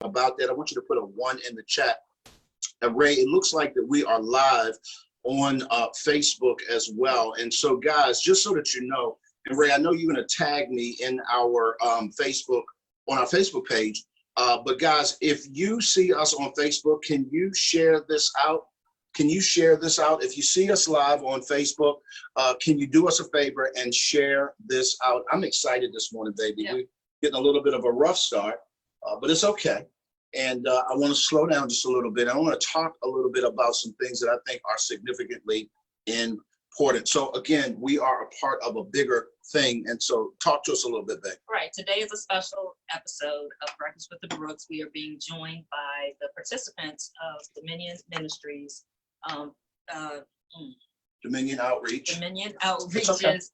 about that, I want you to put a 1 in the chat. And Ray, it looks like that we are live on Facebook as well. And so guys, just so that you know, and Ray, I know you're going to tag me in our Facebook, on our Facebook page. But guys, if you see us on Facebook, can you share this out? Can you share this out? If you see us live on Facebook, can you do us a favor and share this out? I'm excited this morning, baby. Yeah. We're getting a little bit of a rough start, but it's okay. And I want to slow down just a little bit. I want to talk a little bit about some things that I think are significantly important. So again, we are a part of a bigger thing. And so talk to us a little bit, babe. Right. Today is a special episode of Breakfast with the Brooks. We are being joined by the participants of Dominion Ministries. Dominion Outreach. Dominion Outreach's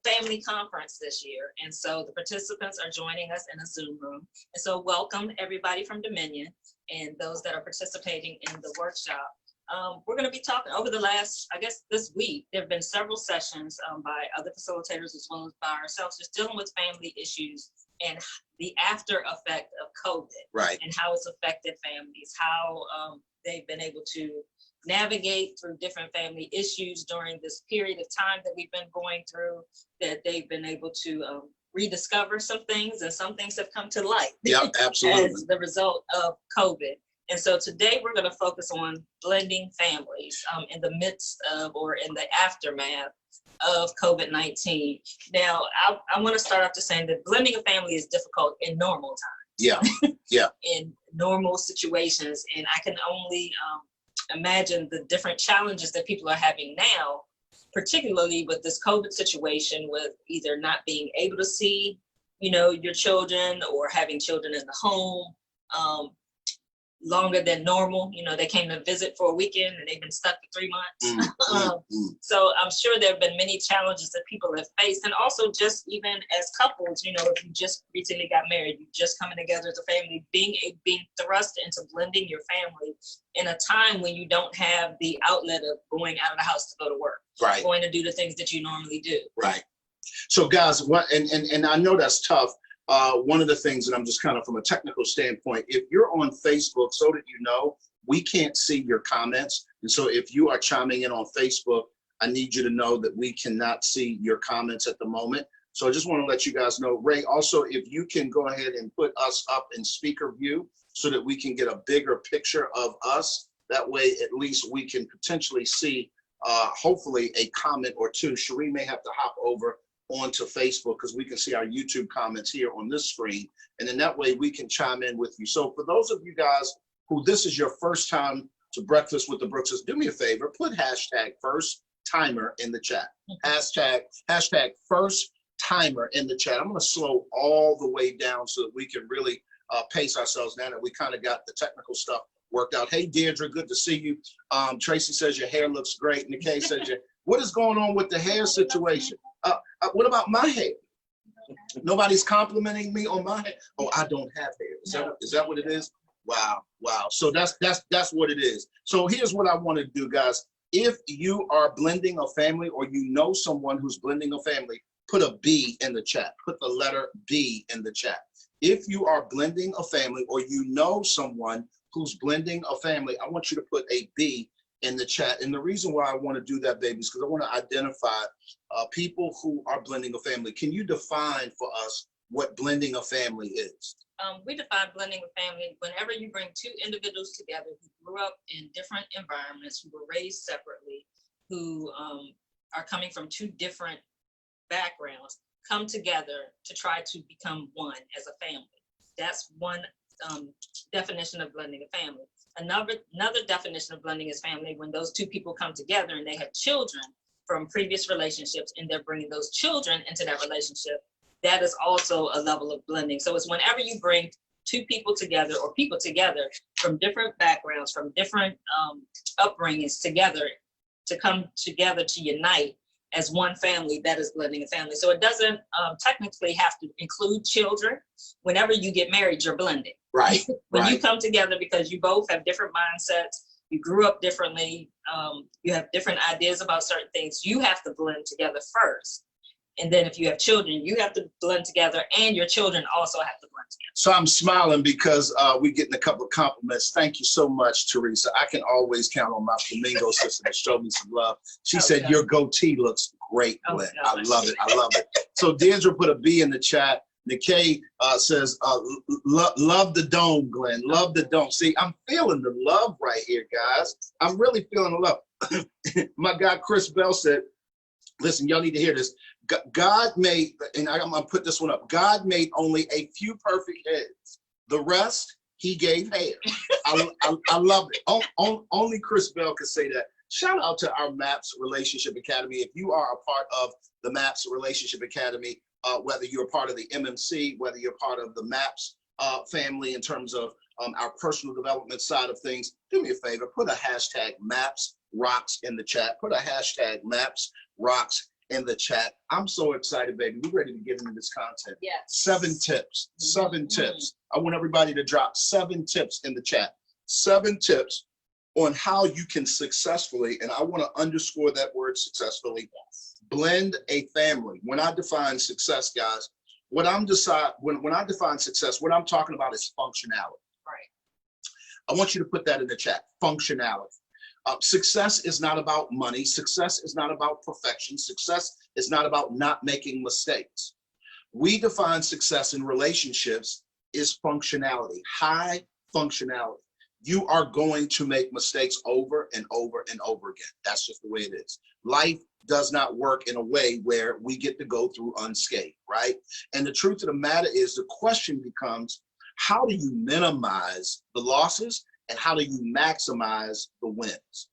family conference this year. And so the participants are joining us in a Zoom room. And so welcome everybody from Dominion and those that are participating in the workshop. We're going to be talking over the last, I guess this week, there have been several sessions by other facilitators as well as by ourselves, just dealing with family issues and the after effect of COVID. Right. And how it's affected families, how they've been able to navigate through different family issues during this period of time that we've been going through, that they've been able to rediscover some things, and some things have come to light. Yeah, absolutely. As the result of COVID. And so today we're going to focus on blending families in the midst of, or in the aftermath of COVID-19. Now, I want to start off just saying that blending a family is difficult in normal times. Yeah, yeah. In normal situations. And I can only imagine the different challenges that people are having now, particularly with this COVID situation, with either not being able to see, your children, or having children in the home longer than normal. They came to visit for a weekend and they've been stuck for 3 months. So I'm sure there have been many challenges that people have faced, and also just even as couples, if you just recently got married, you just coming together as a family, being thrust into blending your family in a time when you don't have the outlet of going out of the house to go to work, right, going to do the things that you normally do. Right. So guys, and I know that's tough. One of the things, and I'm just kind of from a technical standpoint, if you're on Facebook, so that you know, we can't see your comments. And so if you are chiming in on Facebook, I need you to know that we cannot see your comments at the moment. So I just want to let you guys know. Ray, also, if you can go ahead and put us up in speaker view so that we can get a bigger picture of us. That way, at least we can potentially see, hopefully, a comment or two. Cherie may have to hop over onto Facebook because we can see our YouTube comments here on this screen. And then that way we can chime in with you. So for those of you guys who this is your first time to Breakfast with the Brookses, do me a favor, put hashtag first timer in the chat. Hashtag first timer in the chat. I'm going to slow all the way down so that we can really pace ourselves now that we kind of got the technical stuff worked out. Hey, Deirdre, good to see you. Tracy says your hair looks great. Nikkei says, what is going on with the hair situation? What about my hair? Nobody's complimenting me on my hair. Oh, I don't have hair. Is that what it is? Wow. So that's what it is. So here's what I want to do, guys. If you are blending a family, or you know someone who's blending a family, put a B in the chat. Put the letter B in the chat. If you are blending a family, or you know someone who's blending a family, I want you to put a B in the chat. And the reason why I want to do that, baby, is because I want to identify people who are blending a family. Can you define for us what blending a family is? We define blending a family whenever you bring two individuals together who grew up in different environments, who were raised separately, who are coming from two different backgrounds, come together to try to become one as a family. That's one definition of blending a family. Another definition of blending is family when those two people come together and they have children from previous relationships, and they're bringing those children into that relationship. That is also a level of blending. So it's whenever you bring two people together, or people together from different backgrounds, from different upbringings together, to come together to unite as one family, that is blending a family. So it doesn't technically have to include children. Whenever you get married, you're blending. Right. When you come together because you both have different mindsets, you grew up differently, you have different ideas about certain things, you have to blend together first. And then if you have children, you have to blend together, and your children also have to blend together. So I'm smiling because we're getting a couple of compliments. Thank you so much, Teresa. I can always count on my flamingo sister to show me some love. She said, your goatee looks great, Glenn. I love it. I love it. So Deirdre put a B in the chat. Nikkei says, love the dome, Glenn. Love the dome. See, I'm feeling the love right here, guys. I'm really feeling the love. My guy, Chris Bell said, listen, y'all need to hear this. God made, and I'm going to put this one up, God made only a few perfect heads. The rest, he gave hair. I love it. Only Chris Bell could say that. Shout out to our MAPS Relationship Academy. If you are a part of the MAPS Relationship Academy, whether you're a part of the MMC, whether you're part of the MAPS family in terms of our personal development side of things, do me a favor, put a hashtag MAPS Rocks in the chat. Put a hashtag MAPS Rocks in the chat. I'm so excited, baby. We're ready to get into this content. Yes. 7 tips. 7 tips. I want everybody to drop 7 tips in the chat. 7 tips on how you can successfully, and I want to underscore that word successfully, blend a family. When I define success, guys, when I define success, what I'm talking about is functionality. Right. I want you to put that in the chat. Functionality. Success is not about money. Success is not about perfection. Success is not about not making mistakes. We define success in relationships is functionality, high functionality. You are going to make mistakes over and over and over again. That's just the way it is. Life does not work in a way where we get to go through unscathed, right? And the truth of the matter is, the question becomes, how do you minimize the losses and how do you maximize the wins?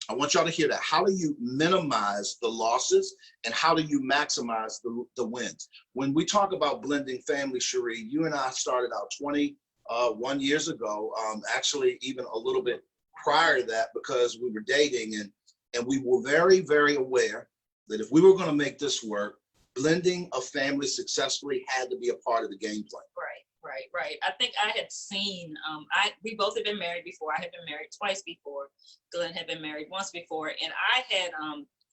I want y'all to hear that. How do you minimize the losses and how do you maximize the wins? When we talk about blending family, Cherie, you and I started out 21 years ago, actually even a little bit prior to that, because we were dating and we were very, very aware that if we were going to make this work, blending a family successfully had to be a part of the game plan. Right. I think I had seen, we both had been married before. I had been married twice before. Glenn had been married once before. And I had,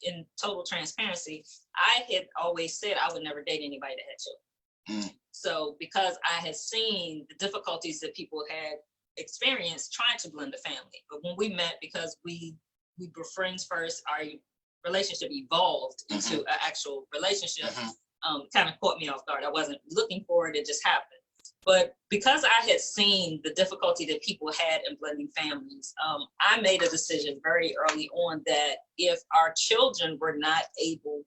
in total transparency, I had always said I would never date anybody that had children. So because I had seen the difficulties that people had experienced trying to blend a family. But when we met, because we were friends first, our relationship evolved into an actual relationship, kind of caught me off guard. I wasn't looking for it, it just happened. But because I had seen the difficulty that people had in blending families, I made a decision very early on that if our children were not able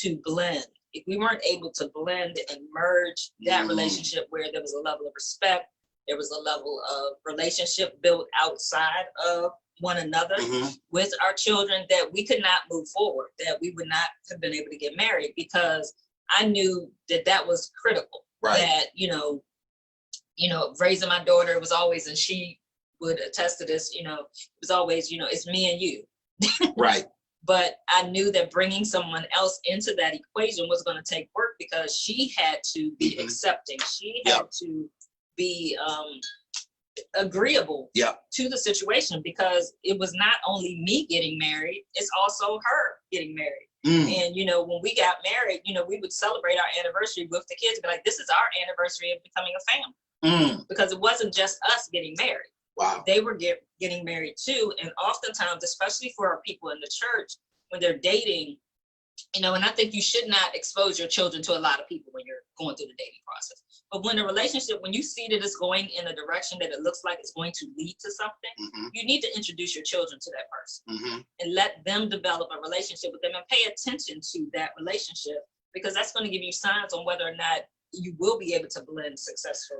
to blend, if we weren't able to blend and merge that relationship where there was a level of respect, there was a level of relationship built outside of one another with our children, that we could not move forward, that we would not have been able to get married, because I knew that that was critical. Right. That, raising my daughter, it was always, and she would attest to this, it was always, it's me and you. Right. But I knew that bringing someone else into that equation was going to take work, because she had to be accepting. She had to be agreeable to the situation, because it was not only me getting married, it's also her getting married. And, when we got married, we would celebrate our anniversary with the kids, be like, this is our anniversary of becoming a family. Because it wasn't just us getting married. Wow. They were getting married too. And oftentimes, especially for our people in the church, when they're dating, and I think you should not expose your children to a lot of people when you're going through the dating process. But when when you see that it's going in a direction that it looks like it's going to lead to something, you need to introduce your children to that person and let them develop a relationship with them and pay attention to that relationship, because that's going to give you signs on whether or not you will be able to blend successfully.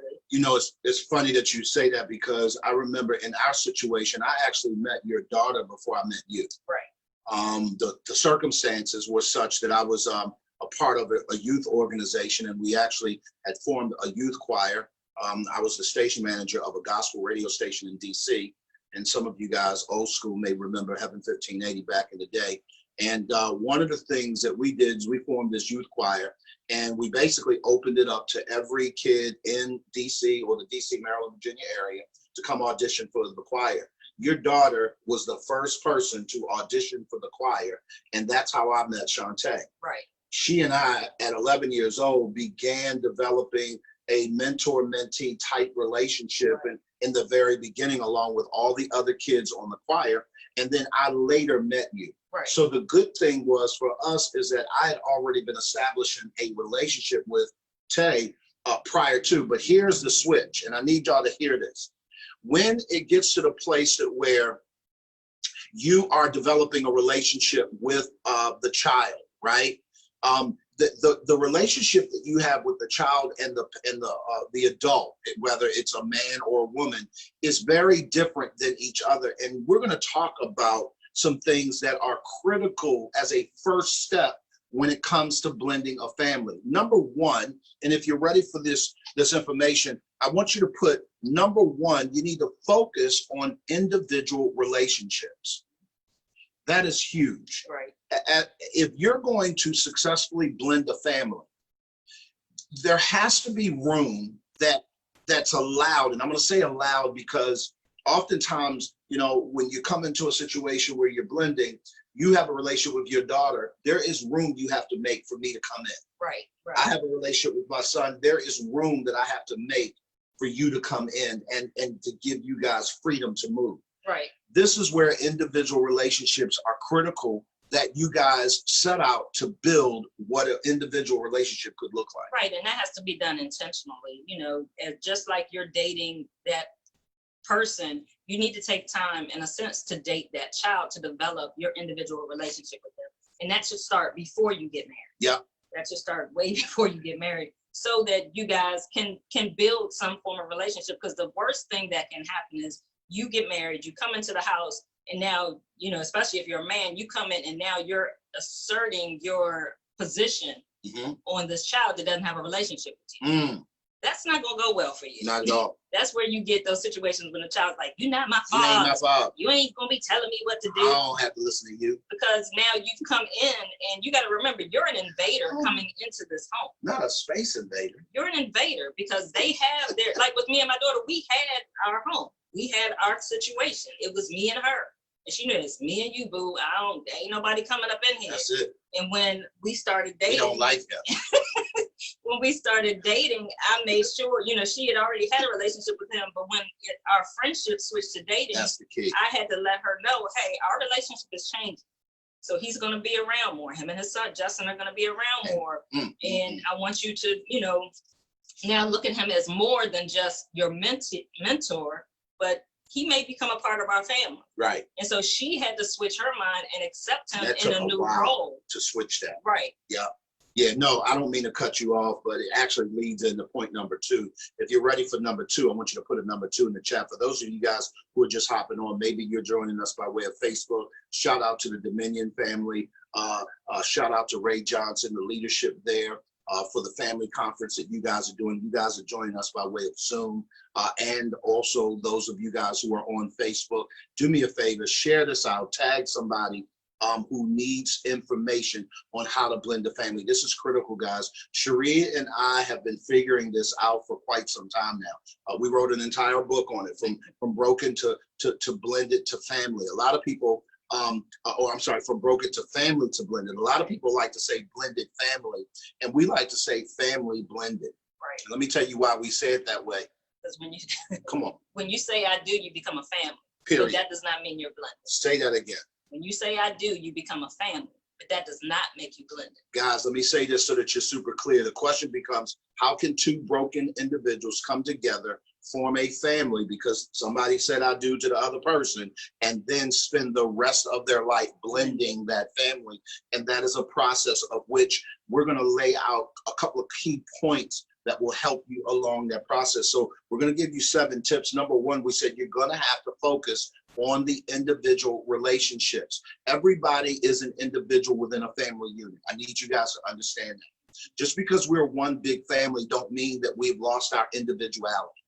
It's funny that you say that, because I remember in our situation, I actually met your daughter before I met you. Right. The circumstances were such that I was a part of a youth organization, and we actually had formed a youth choir. I was the station manager of a gospel radio station in DC, and some of you guys old school may remember Heaven 1580 back in the day. And one of the things that we did is we formed this youth choir, and we basically opened it up to every kid in DC or the DC, Maryland, Virginia area to come audition for the choir. Your daughter was the first person to audition for the choir, and that's how I met Shantae. Right. she and I, at 11 years old, began developing a mentor-mentee type relationship in the very beginning, along with all the other kids on the choir. And then I later met you. Right. So the good thing was for us is that I had already been establishing a relationship with Tay prior to, but here's the switch, and I need y'all to hear this. When it gets to the place that where you are developing a relationship with the child, right? The relationship that you have with the child and the adult, whether it's a man or a woman, is very different than each other. And we're going to talk about some things that are critical as a first step when it comes to blending a family. Number one, and if you're ready for this information, I want you to put number one, you need to focus on individual relationships. That is huge. Right. If you're going to successfully blend a family, there has to be room that's allowed. And I'm going to say allowed because oftentimes, you know, when you come into a situation where you're blending, you have a relationship with your daughter, there is room you have to make for me to come in. Right. I have a relationship with my son. There is room that I have to make for you to come in and to give you guys freedom to move. Right. This is where individual relationships are critical, that you guys set out to build what an individual relationship could look like. Right, and that has to be done intentionally. You know, just like you're dating that person, you need to take time, in a sense, to date that child, to develop your individual relationship with them. And that should start before you get married. Yeah. That should start way before you get married, so that you guys can build some form of relationship. Because the worst thing that can happen is you get married, you come into the house, and now, you know, especially if you're a man, you come in and now you're asserting your position on this child that doesn't have a relationship with you. That's not gonna go well for you. Not at all. That's where you get those situations when the child's like, "You're not my You ain't father. my father. You ain't gonna be telling me what to do." I don't have to listen to you. Because now you've come in, and you got to remember, you're an invader coming into this home. Not a space invader. You're an invader because they have their, like with me and my daughter, we had our home. We had our situation. It was me and her. And she knew it's me and you, boo. Ain't nobody coming up in here. That's it. And when we started dating, we don't like him. When we started dating, I made sure, you know, she had already had a relationship with him, but when our friendship switched to dating, that's the key. I had to let her know, hey, our relationship is changing. So he's going to be around more. Him and his son, Justin, are going to be around more. And I want you to, you know, now look at him as more than just your mentor, but he may become a part of our family. Right. And so she had to switch her mind and accept him That in took a new while role. to switch that. Right. Yeah. Yeah, no, I don't mean to cut you off, but it actually leads into point number two. If you're ready for number two, I want you to put a number two in the chat. For those of you guys who are just hopping on, maybe you're joining us by way of Facebook. Shout out to the Dominion family. Shout out to Ray Johnson, the leadership there for the family conference that you guys are doing. You guys are joining us by way of Zoom. And also those of you guys who are on Facebook, do me a favor, share this out, tag somebody who needs information on how to blend the family. This is critical, guys. Sharia and I have been figuring this out for quite some time now. We wrote an entire book on it, from broken to blended to family. A lot of people, from broken to family to blended. A lot of people like to say blended family, and we like to say family blended. Right. And let me tell you why we say it that way. Because when you come on, when you say I do, you become a family. Period. But that does not mean you're blended. Say that again. When you say I do, you become a family, but that does not make you blended. Guys, let me say this so that you're super clear. The question becomes, how can two broken individuals come together, form a family because somebody said I do to the other person, and then spend the rest of their life blending that family? And that is a process of which we're going to lay out a couple of key points that will help you along that process. So we're going to give you 7 tips. Number one, we said you're going to have to focus on the individual relationships. Everybody is an individual within a family unit. I need you guys to understand that. Just because we're one big family don't mean that we've lost our individuality.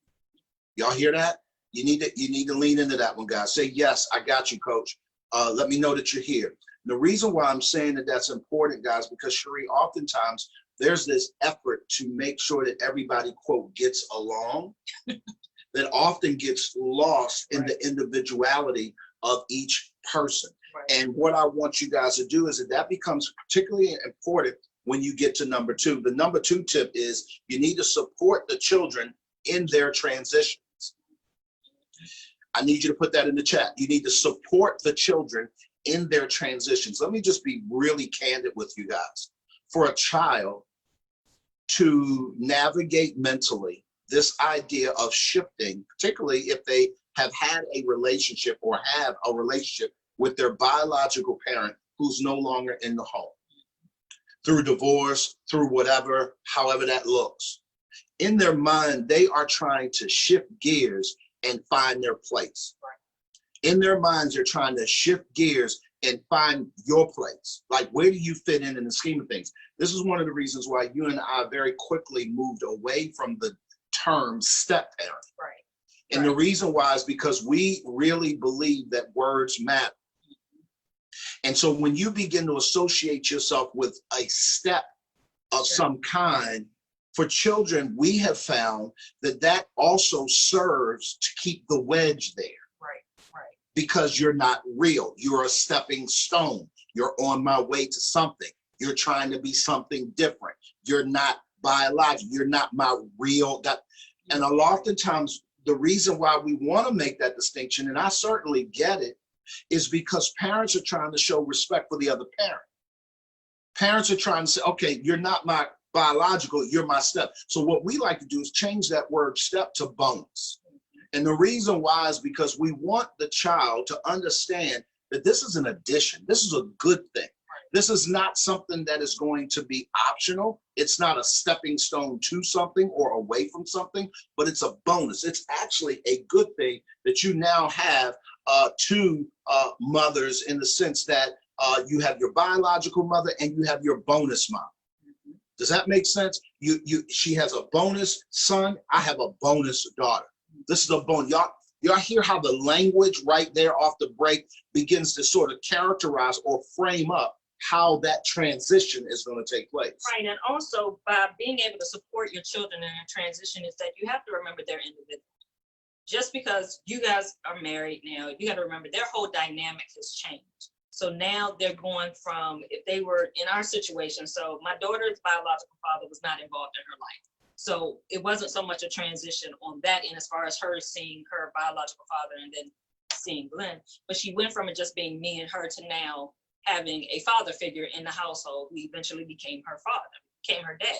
Y'all hear that? You need to lean into that one, guys. Say, yes, I got you, coach. Let me know that you're here. The reason why I'm saying that that's important, guys, because Cherie, oftentimes there's this effort to make sure that everybody, quote, gets along, that often gets lost in the individuality of each person. Right. And what I want you guys to do is that becomes particularly important when you get to number two. The number two tip is you need to support the children in their transitions. I need you to put that in the chat. You need to support the children in their transitions. Let me just be really candid with you guys. For a child to navigate mentally this idea of shifting, particularly if they have had a relationship or have a relationship with their biological parent who's no longer in the home, through divorce, through whatever, however that looks. In their mind, they are trying to shift gears and find their place. In their minds, they're trying to shift gears and find your place. Like, where do you fit in the scheme of things? This is one of the reasons why you and I very quickly moved away from the term step parent. Right. And the reason why is because we really believe that words matter. And so when you begin to associate yourself with a step of some kind, for children, we have found that that also serves to keep the wedge there. Right. Because you're not real. You're a stepping stone. You're on my way to something. You're trying to be something different. You're not biological. You're not my real. And a lot of times, the reason why we want to make that distinction, and I certainly get it, is because parents are trying to show respect for the other parent. Parents are trying to say, okay, you're not my biological, you're my step. So what we like to do is change that word step to bonus. And the reason why is because we want the child to understand that this is an addition. This is a good thing. This is not something that is going to be optional. It's not a stepping stone to something or away from something, but it's a bonus. It's actually a good thing that you now have two mothers, in the sense that you have your biological mother and you have your bonus mom. Does that make sense? She has a bonus son. I have a bonus daughter. This is a bonus. Y'all hear how the language right there off the break begins to sort of characterize or frame up how that transition is going to take place. Right, and also by being able to support your children in their transition is that you have to remember they're individual. Just because you guys are married now, you got to remember their whole dynamic has changed. So now they're going from, if they were in our situation, so my daughter's biological father was not involved in her life. So it wasn't so much a transition on that end as far as her seeing her biological father and then seeing Glenn, but she went from it just being me and her to now having a father figure in the household who eventually became her father, became her dad.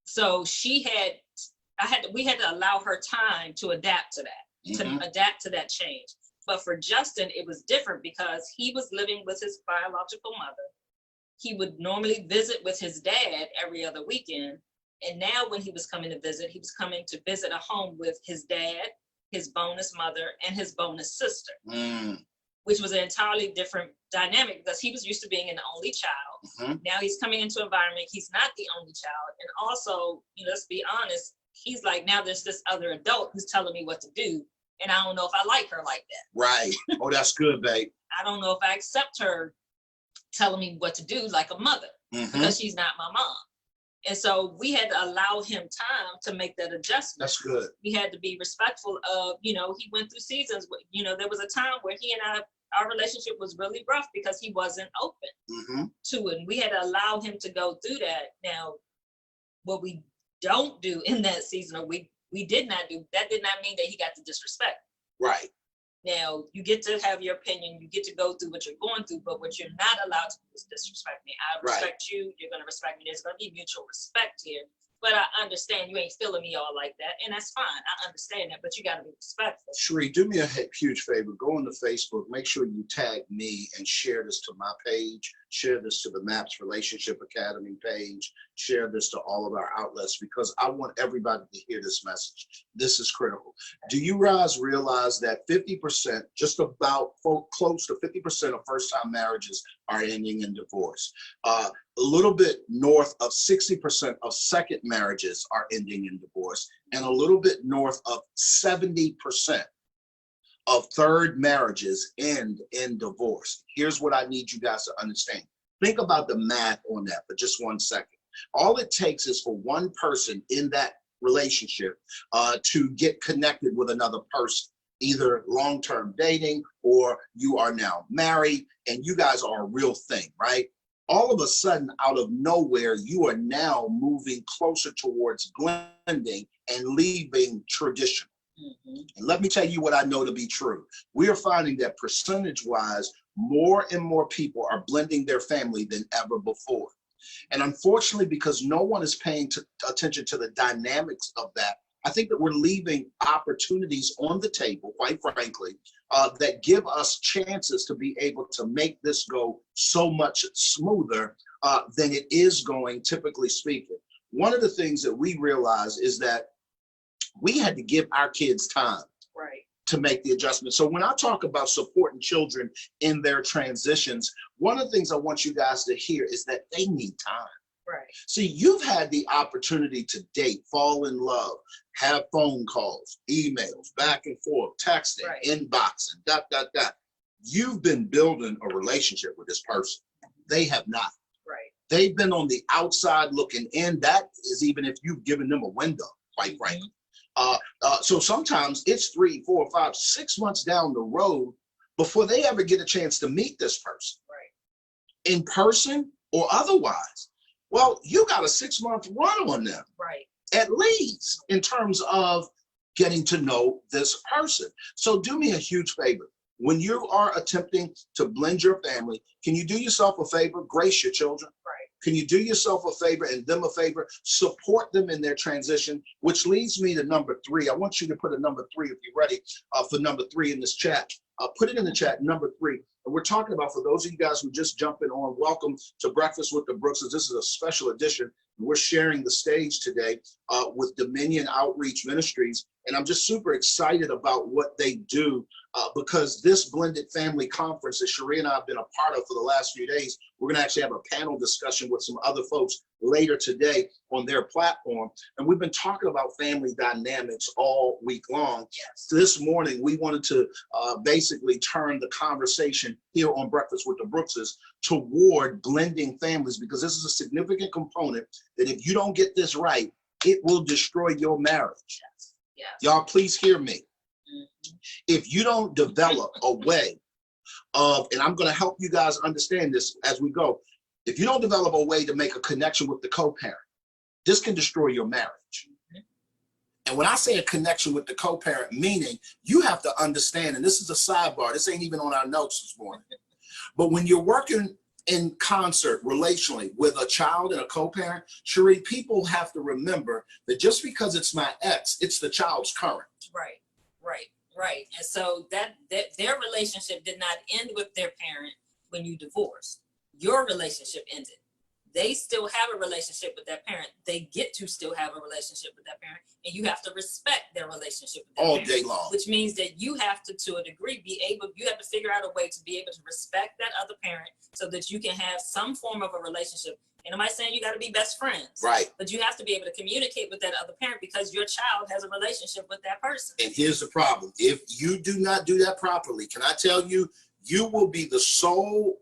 So we had to allow her time to adapt to that, to adapt to that change. But for Justin, it was different because he was living with his biological mother. He would normally visit with his dad every other weekend. And now when he was coming to visit, he was coming to visit a home with his dad, his bonus mother, and his bonus sister, which was an entirely different dynamic because he was used to being an only child. Now he's coming into an environment, he's not the only child. And also, let's be honest, he's like, now there's this other adult who's telling me what to do. And I don't know if I like her like that. Right. Oh, that's good, babe. I don't know if I accept her telling me what to do like a mother because she's not my mom. And so we had to allow him time to make that adjustment. That's good. We had to be respectful of, he went through seasons. There was a time where he and our relationship was really rough because he wasn't open to it. And we had to allow him to go through that. Now, what we don't do in that season, or we did not do, that did not mean that he got to disrespect. Right. Now, you get to have your opinion, you get to go through what you're going through, but what you're not allowed to do is disrespect me. I respect you, you're going to respect me. There's going to be mutual respect here. But I understand you ain't feeling me all like that, and that's fine. I understand that, but you got to be respectful. Sheree, do me a huge favor. Go on to Facebook. Make sure you tag me and share this to my page. Share this to the MAPS Relationship Academy page. Share this to all of our outlets because I want everybody to hear this message. This is critical. Do you guys realize that 50%, just about close to 50% of first-time marriages are ending in divorce? A little bit north of 60% of second marriages are ending in divorce, and a little bit north of 70% of third marriages end in divorce. Here's what I need you guys to understand. Think about the math on that for just 1 second. All it takes is for one person in that relationship to get connected with another person, either long-term dating or you are now married and you guys are a real thing, right? all of a sudden, out of nowhere, you are now moving closer towards blending and leaving tradition. And let me tell you what I know to be true. We are finding that percentage-wise, more and more people are blending their family than ever before. And unfortunately, because no one is paying attention to the dynamics of that, I think that we're leaving opportunities on the table, quite frankly, that give us chances to be able to make this go so much smoother than it is going, typically speaking. One of the things that we realize is that we had to give our kids time to make the adjustment. So when I talk about supporting children in their transitions, one of the things I want you guys to hear is that they need time. See, you've had the opportunity to date, fall in love, have phone calls, emails, back and forth, texting, inboxing, You've been building a relationship with this person. They have not. They've been on the outside looking in. That is even if you've given them a window, quite frankly. So sometimes it's 3, 4, 5, 6 months down the road before they ever get a chance to meet this person, in person or otherwise. Well, you got a 6-month run on them, at least, in terms of getting to know this person. So do me a huge favor. When you are attempting to blend your family, can you do yourself a favor? Grace your children. Can you do yourself a favor and them a favor? Support them in their transition, which leads me to number 3. I want you to put a number 3 if you're ready for number 3 in this chat. Put it in the chat, number 3. And we're talking about, for those of you guys who just jumping on, welcome to Breakfast with the Brookses. This is a special edition. We're sharing the stage today with Dominion Outreach Ministries. And I'm just super excited about what they do because this blended family conference that Cherie and I have been a part of for the last few days, we're going to actually have a panel discussion with some other folks later today on their platform. And we've been talking about family dynamics all week long. So this morning, we wanted to basically turn the conversation here on Breakfast with the Brookses toward blending families, because this is a significant component that if you don't get this right, it will destroy your marriage. Y'all, please hear me. If you don't develop a way of, and I'm going to help you guys understand this as we go, if you don't develop a way to make a connection with the co-parent, this can destroy your marriage. And when I say a connection with the co-parent, meaning you have to understand, and this is a sidebar, this ain't even on our notes this morning, but when you're working in concert relationally with a child and a co-parent, Cherie, people have to remember that just because it's my ex, it's the child's current. Right. And so that their relationship did not end with their parent when you divorced. Your relationship ended. They still have a relationship with that parent. They get to still have a relationship with that parent, and you have to respect their relationship with that all parent, day long. Which means that you have to a degree, you have to figure out a way to be able to respect that other parent so that you can have some form of a relationship. And am I saying you got to be best friends? Right. But you have to be able to communicate with that other parent because your child has a relationship with that person. And here's the problem. If you do not do that properly, can I tell you, you will be the sole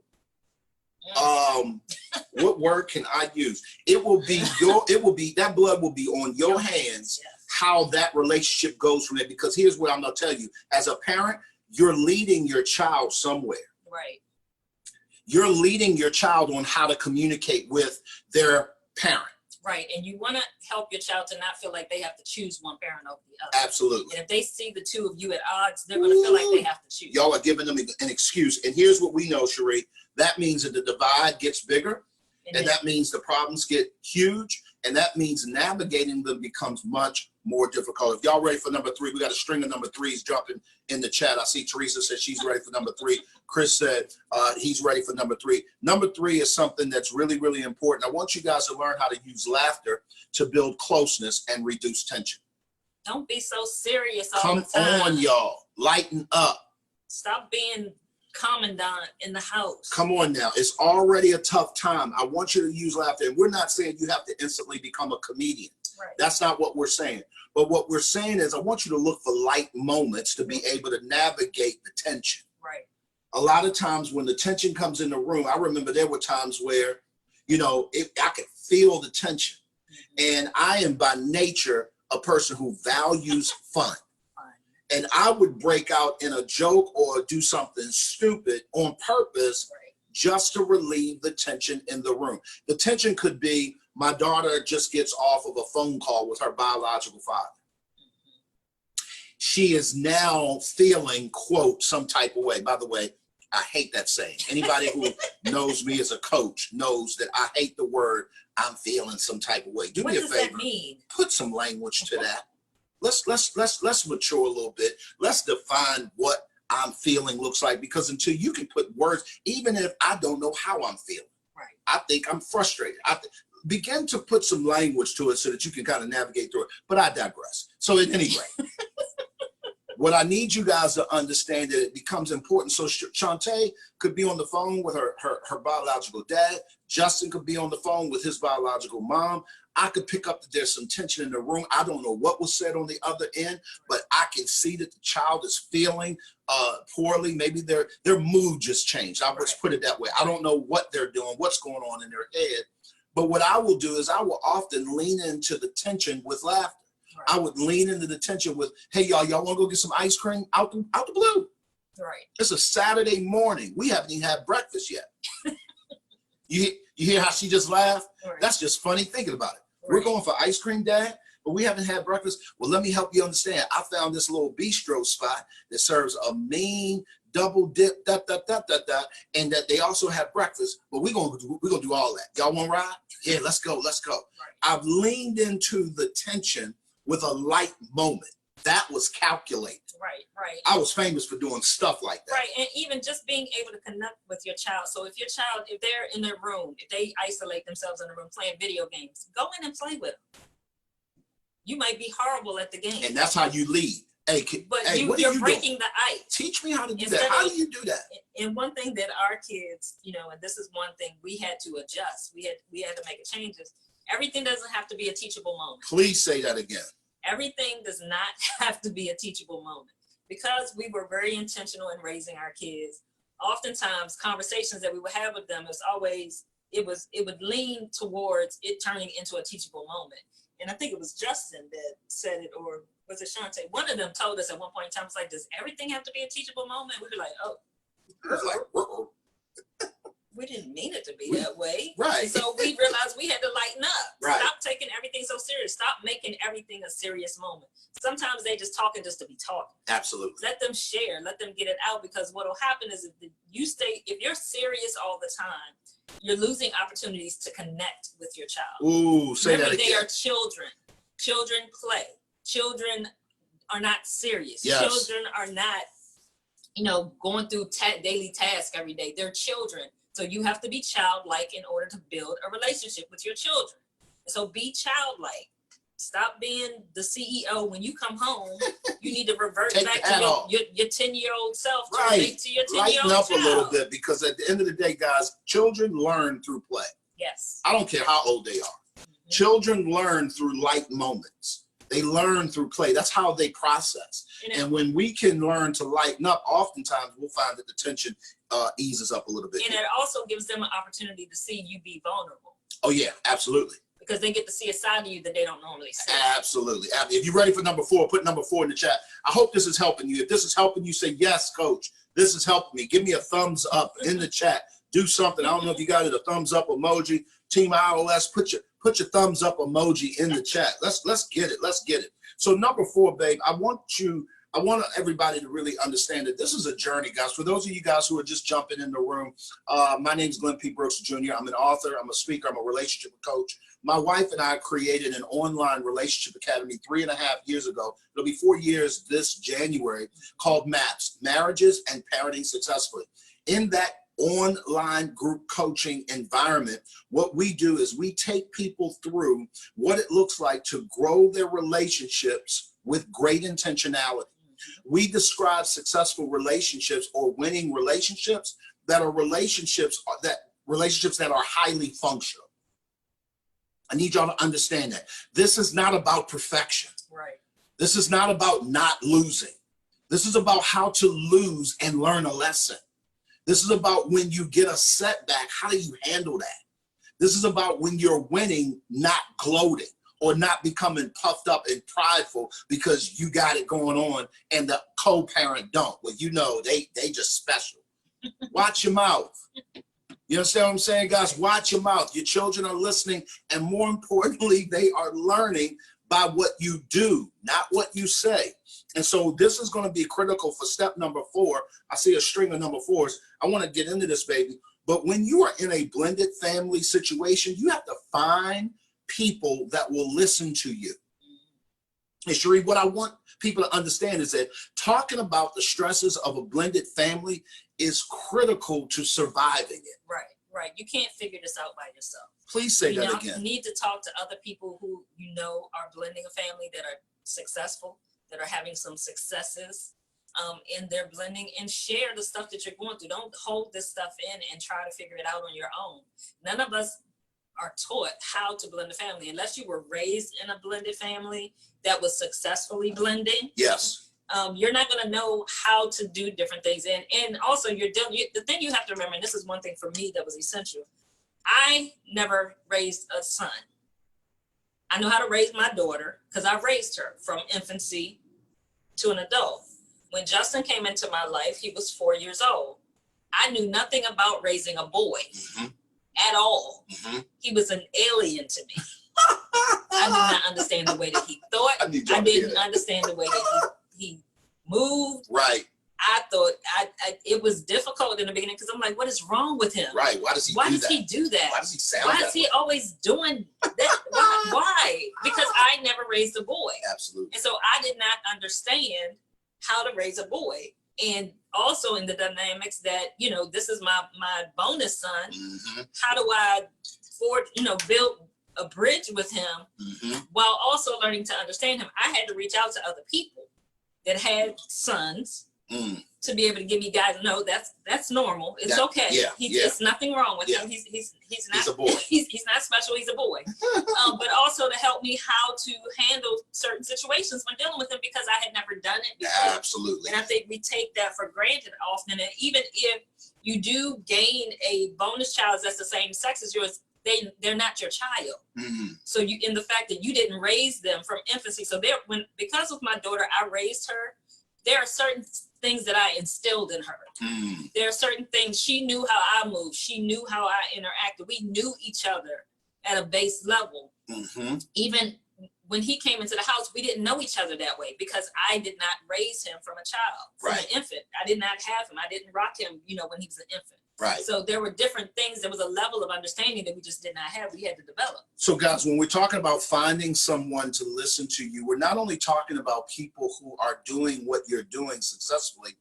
what word can I use? It will be that blood will be on your hands, how that relationship goes from there. Because here's what I'm gonna tell you. As a parent, you're leading your child somewhere. You're leading your child on how to communicate with their parent. And you want to help your child to not feel like they have to choose one parent over the other. Absolutely. And if they see the two of you at odds, they're going to feel like they have to choose. Y'all are giving them an excuse. And here's what we know, Cherie. That means that the divide gets bigger, and that means the problems get huge, and that means navigating them becomes much more difficult. If y'all ready for number 3, we got a string of number 3s jumping in the chat. I see Teresa said she's ready for number 3. Chris said he's ready for number 3. Number 3 is something that's really, really important. I want you guys to learn how to use laughter to build closeness and reduce tension. Don't be so serious all the time. Come on, y'all. Lighten up. Stop being commandant in the house. Come on now. It's already a tough time. I want you to use laughter. And we're not saying you have to instantly become a comedian. That's not what we're saying. But what we're saying is I want you to look for light moments to be able to navigate the tension. A lot of times when the tension comes in the room, I remember there were times where, I could feel the tension. And I am by nature a person who values fun. And I would break out in a joke or do something stupid on purpose just to relieve the tension in the room. The tension could be my daughter just gets off of a phone call with her biological father. She is now feeling, quote, some type of way. By the way, I hate that saying. Anybody who knows me as a coach knows that I hate the word I'm feeling some type of way. Do me a favor. What does that mean? Put some language to that. Let's mature a little bit. Let's define what I'm feeling looks like, because until you can put words, even if I don't know how I'm feeling, right. I think I'm frustrated. Begin to put some language to it so that you can kind of navigate through it. But I digress. So at any rate, what I need you guys to understand that it becomes important. So Shantae could be on the phone with her biological dad. Justin could be on the phone with his biological mom. I could pick up that there's some tension in the room. I don't know what was said on the other end, but I can see that the child is feeling poorly. Maybe their mood just changed. I would put it that way. I don't know what they're doing, what's going on in their head. But what I will do is I will often lean into the tension with laughter. Right. I would lean into the tension with, hey, y'all want to go get some ice cream out the blue? Right. It's a Saturday morning. We haven't even had breakfast yet. You hear how she just laughed? Right. That's just funny thinking about it. Right. We're going for ice cream, Dad, but we haven't had breakfast. Well, let me help you understand. I found this little bistro spot that serves a mean double dip, and that they also have breakfast, but we're gonna do all that. Y'all want to ride? Yeah, let's go. Right. I've leaned into the tension with a light moment. That was calculated. Right. I was famous for doing stuff like that. Right, and even just being able to connect with your child. So if your child, if they're in their room, if they isolate themselves in the room playing video games, go in and play with them. You might be horrible at the game. And that's how you lead. Hey, you're breaking the ice. Teach me how to do that. How do you do that? And one thing that our kids, and this is one thing we had to adjust. We had to make changes. Everything doesn't have to be a teachable moment. Please say that again. Everything does not have to be a teachable moment, because we were very intentional in raising our kids. Oftentimes conversations that we would have with them it would lean towards it turning into a teachable moment. And I think it was Justin that said it, or was it Shantae? One of them told us at one point in time, it's like, does everything have to be a teachable moment? We'd be like, oh. We didn't mean it to be that way. Right. And so we realized we had to lighten up. Right. Stop taking everything so serious. Stop making everything a serious moment. Sometimes they just talking just to be talking. Absolutely. Let them share. Let them get it out, because what will happen is if you're serious all the time, you're losing opportunities to connect with your child. Ooh, say Remember, that again. they are children. Children play. Children are not serious. Yes. Children are not, going through daily tasks every day. They're children. So you have to be childlike in order to build a relationship with your children. So be childlike. Stop being the CEO. When you come home, you need to revert back to your 10-year-old self. Right. To your 10-year-old Lighten up child. a little bit, because at the end of the day, guys, children learn through play. Yes. I don't care how old they are. Mm-hmm. Children learn through light moments. They learn through play. That's how they process. And when we can learn to lighten up, oftentimes we'll find that the tension eases up a little bit. And it also gives them an opportunity to see you be vulnerable. Oh yeah, absolutely. Because they get to see a side of you that they don't normally see. Absolutely. If you're ready for number 4, put number 4 in the chat. I hope this is helping you. If this is helping you, say, yes, coach, this is helping me. Give me a thumbs up in the chat. Do something. I don't know if you got it, a thumbs up emoji. Team iOS, put your thumbs up emoji in the chat. Let's get it. Let's get it. So number 4, babe, I want everybody to really understand that this is a journey, guys. For those of you guys who are just jumping in the room, my name is Glenn P. Brooks Jr. I'm an author. I'm a speaker. I'm a relationship coach. My wife and I created an online relationship academy 3.5 years ago. It'll be 4 years this January, called MAPS, Marriages and Parenting Successfully. In that online group coaching environment, what we do is we take people through what it looks like to grow their relationships with great intentionality. We describe successful relationships or winning relationships that are relationships that are highly functional. I need y'all to understand that. This is not about perfection. Right. This is not about not losing. This is about how to lose and learn a lesson. This is about when you get a setback, how do you handle that? This is about when you're winning, not gloating or not becoming puffed up and prideful because you got it going on and the co-parent don't. Well, they just special. Watch your mouth. You understand what I'm saying, guys? Watch your mouth. Your children are listening, and more importantly, they are learning by what you do, not what you say. And so this is going to be critical for step number 4. I see a string of number 4s. I want to get into this, baby. But when you are in a blended family situation, you have to find people that will listen to you. And Sheree, what I want people to understand is that talking about the stresses of a blended family is critical to surviving it. Right, right. You can't figure this out by yourself. Please say that You again. need to talk to other people who you know are blending a family, that are successful, that are having some successes in their blending, and share the stuff that you're going through. Don't hold this stuff in and try to figure it out on your own. None of us are taught how to blend a family unless you were raised in a blended family that was successfully blending. Yes. You're not going to know how to do different things. And also the thing you have to remember, and this is one thing for me that was essential, I never raised a son. I know how to raise my daughter because I raised her from infancy to an adult. When Justin came into my life, he was 4 years old. I knew nothing about raising a boy at all. He was an alien to me. I did not understand the way that he thought. I didn't understand the way that he moved. Right. I thought it was difficult in the beginning because I'm like, what is wrong with him? Right. Why does he do that? Why does he sound Why that is he way? always doing that? Why? Because I never raised a boy. Absolutely. And so I did not understand how to raise a boy. And also in the dynamics that, this is my bonus son. How do I build a bridge with him while also learning to understand him? I had to reach out to other people that had sons to be able to give me guidance. No, that's normal. It's okay. It's nothing wrong with him. He's not a boy. He's not special. He's a boy. But also to help me how to handle certain situations when dealing with him, because I had never done it before. Absolutely. And I think we take that for granted often. And even if you do gain a bonus child that's the same sex as yours, they're not your child. So in the fact that you didn't raise them from infancy. So because of my daughter, I raised her. There are certain things that I instilled in her. There are certain things. She knew how I moved. She knew how I interacted. We knew each other at a base level. Even when he came into the house, we didn't know each other that way because I did not raise him from a child, from an infant. I did not have him. I didn't rock him, when he was an infant. Right. So there were different things. There was a level of understanding that we just did not have. We had to develop. So guys, when we're talking about finding someone to listen to you, we're not only talking about people who are doing what you're doing successfully,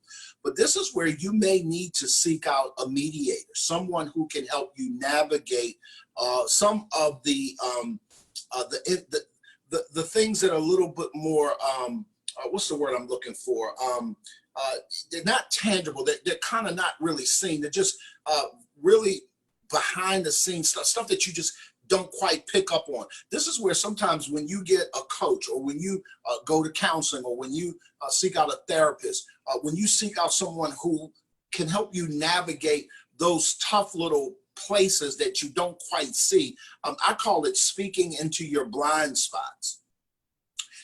but this is where you may need to seek out a mediator, someone who can help you navigate some of the things that are a little bit more, what's the word I'm looking for? They're not tangible. They're kind of not really seen. They're just really behind the scenes stuff that you just don't quite pick up on. This is where sometimes when you get a coach, or when you go to counseling, or when you seek out a therapist, when you seek out someone who can help you navigate those tough little places that you don't quite see, I call it speaking into your blind spots.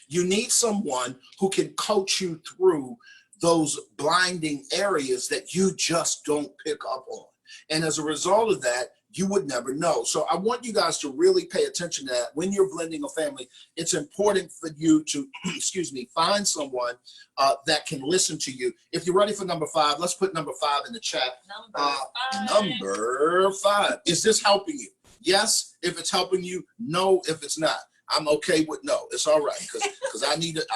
You need someone who can coach you through those blinding areas that you just don't pick up on. And as a result of that, you would never know. So I want you guys to really pay attention to that. When you're blending a family, it's important for you to, find someone that can listen to you. If you're ready for number 5, let's put number 5 in the chat. Number 5. Is this helping you? Yes, if it's helping you. No, if it's not. I'm okay with no. It's all right, because I need to,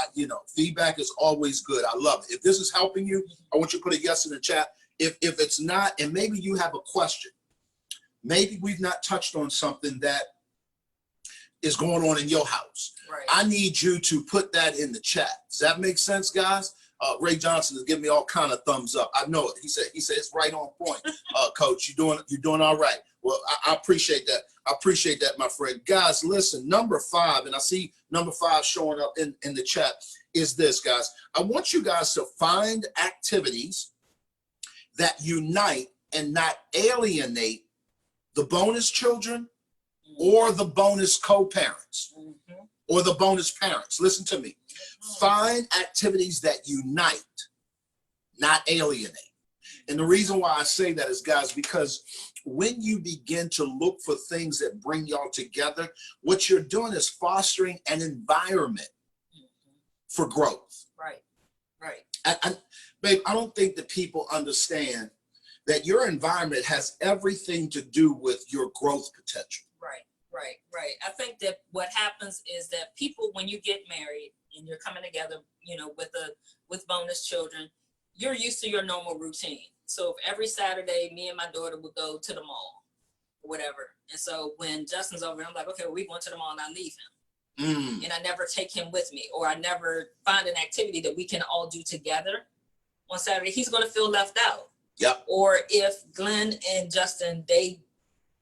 feedback is always good. I love it. If this is helping you, I want you to put a yes in the chat. If it's not, and maybe you have a question, maybe we've not touched on something that is going on in your house. Right. I need you to put that in the chat. Does that make sense, guys? Ray Johnson is giving me all kind of thumbs up. I know it. He said it's right on point. Coach, you're doing all right. Well, I appreciate that. I appreciate that, my friend. Guys, listen, number 5, and I see number 5 showing up in the chat, is this, guys. I want you guys to find activities that unite and not alienate the bonus children or the bonus co-parents or the bonus parents. Listen to me. Find activities that unite, not alienate. And the reason why I say that is, guys, because when you begin to look for things that bring y'all together, what you're doing is fostering an environment for growth. Right, right. Babe, I don't think that people understand that your environment has everything to do with your growth potential. Right. I think that what happens is that people, when you get married and you're coming together, with bonus children, you're used to your normal routine. So if every Saturday, me and my daughter would go to the mall or whatever. And so when Justin's over, I'm like, okay, well, we going to the mall and I leave him. And I never take him with me, or I never find an activity that we can all do together on Saturday. He's going to feel left out. Yep. Or if Glenn and Justin, they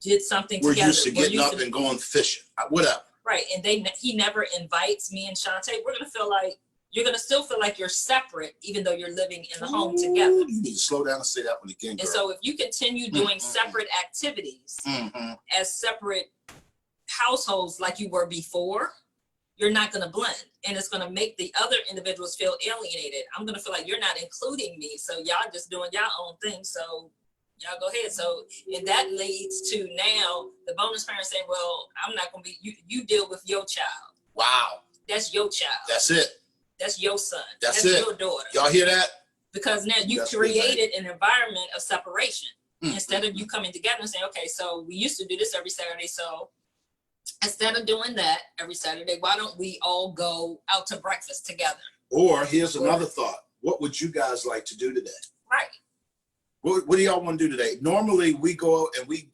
did something We're together. used to getting up and going fishing, whatever. Right, and he never invites me and Shantae. We're gonna feel like you're gonna still feel like you're separate, even though you're living in the home together. You need to slow down and say that one again, girl. And so if you continue doing separate activities as separate households like you were before, you're not gonna blend, and it's gonna make the other individuals feel alienated. I'm gonna feel like you're not including me, so y'all just doing y'all own thing. So y'all go ahead. So, and that leads to now the bonus parents saying, well, I'm not going to be, you deal with your child. Wow. That's your child. That's it. That's your son. That's it. Your daughter. Y'all hear that? Because now you created an environment of separation instead of you coming together and saying, okay, so we used to do this every Saturday. So instead of doing that every Saturday, why don't we all go out to breakfast together? Or here's another thought. What would you guys like to do today? Right. What do y'all want to do today? Normally we go and we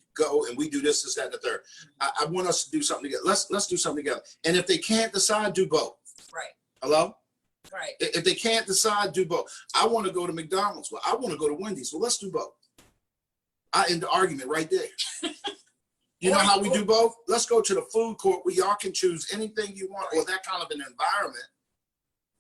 do this, that, and the third. I want us to do something together. Let's do something together. And if they can't decide, do both. Right. Hello? Right. If they can't decide, do both. I want to go to McDonald's. Well, I want to go to Wendy's. Well, let's do both. I end the argument right there. You know how we do both? Let's go to the food court where y'all can choose anything you want, or that kind of an environment.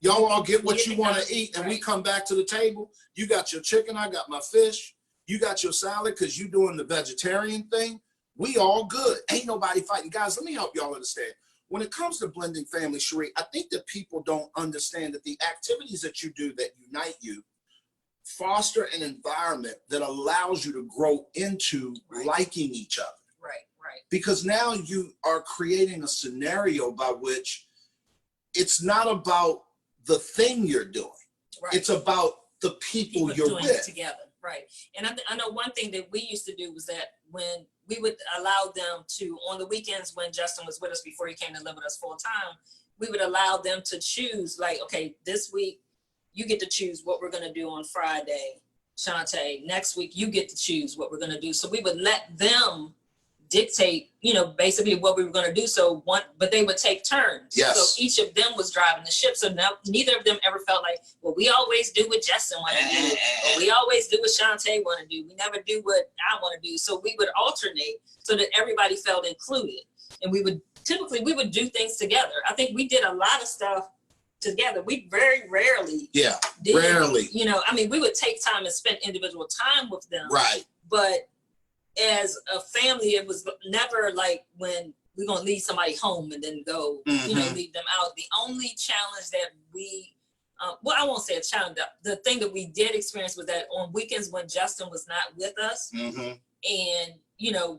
Y'all all get what you want to eat, and we come back to the table. You got your chicken, I got my fish. You got your salad because you doing the vegetarian thing. We all good. Ain't nobody fighting. Guys, let me help y'all understand. When it comes to blending family, Cherie, I think that people don't understand that the activities that you do that unite you foster an environment that allows you to grow into liking each other. Right. Because now you are creating a scenario by which it's not about the thing you're doing. Right. It's about the people you're doing with. It together. Right. And I know one thing that we used to do was that when we would allow them to, on the weekends when Justin was with us before he came to live with us full time, we would allow them to choose, like, okay, this week you get to choose what we're going to do on Friday, Shantae. Next week you get to choose what we're going to do. So we would let them dictate, basically what we were going to do. So but they would take turns. Yes. So each of them was driving the ship. So neither of them ever felt like, well, we always do what Justin want to do, or we always do what Shantae want to do. We never do what I want to do. So we would alternate so that everybody felt included. And we would do things together. I think we did a lot of stuff together. We very rarely did. Rarely. We would take time and spend individual time with them. Right. But as a family, it was never like when we're going to leave somebody home and then go, leave them out. The only challenge that we, I won't say a challenge, the thing that we did experience was that on weekends when Justin was not with us, and,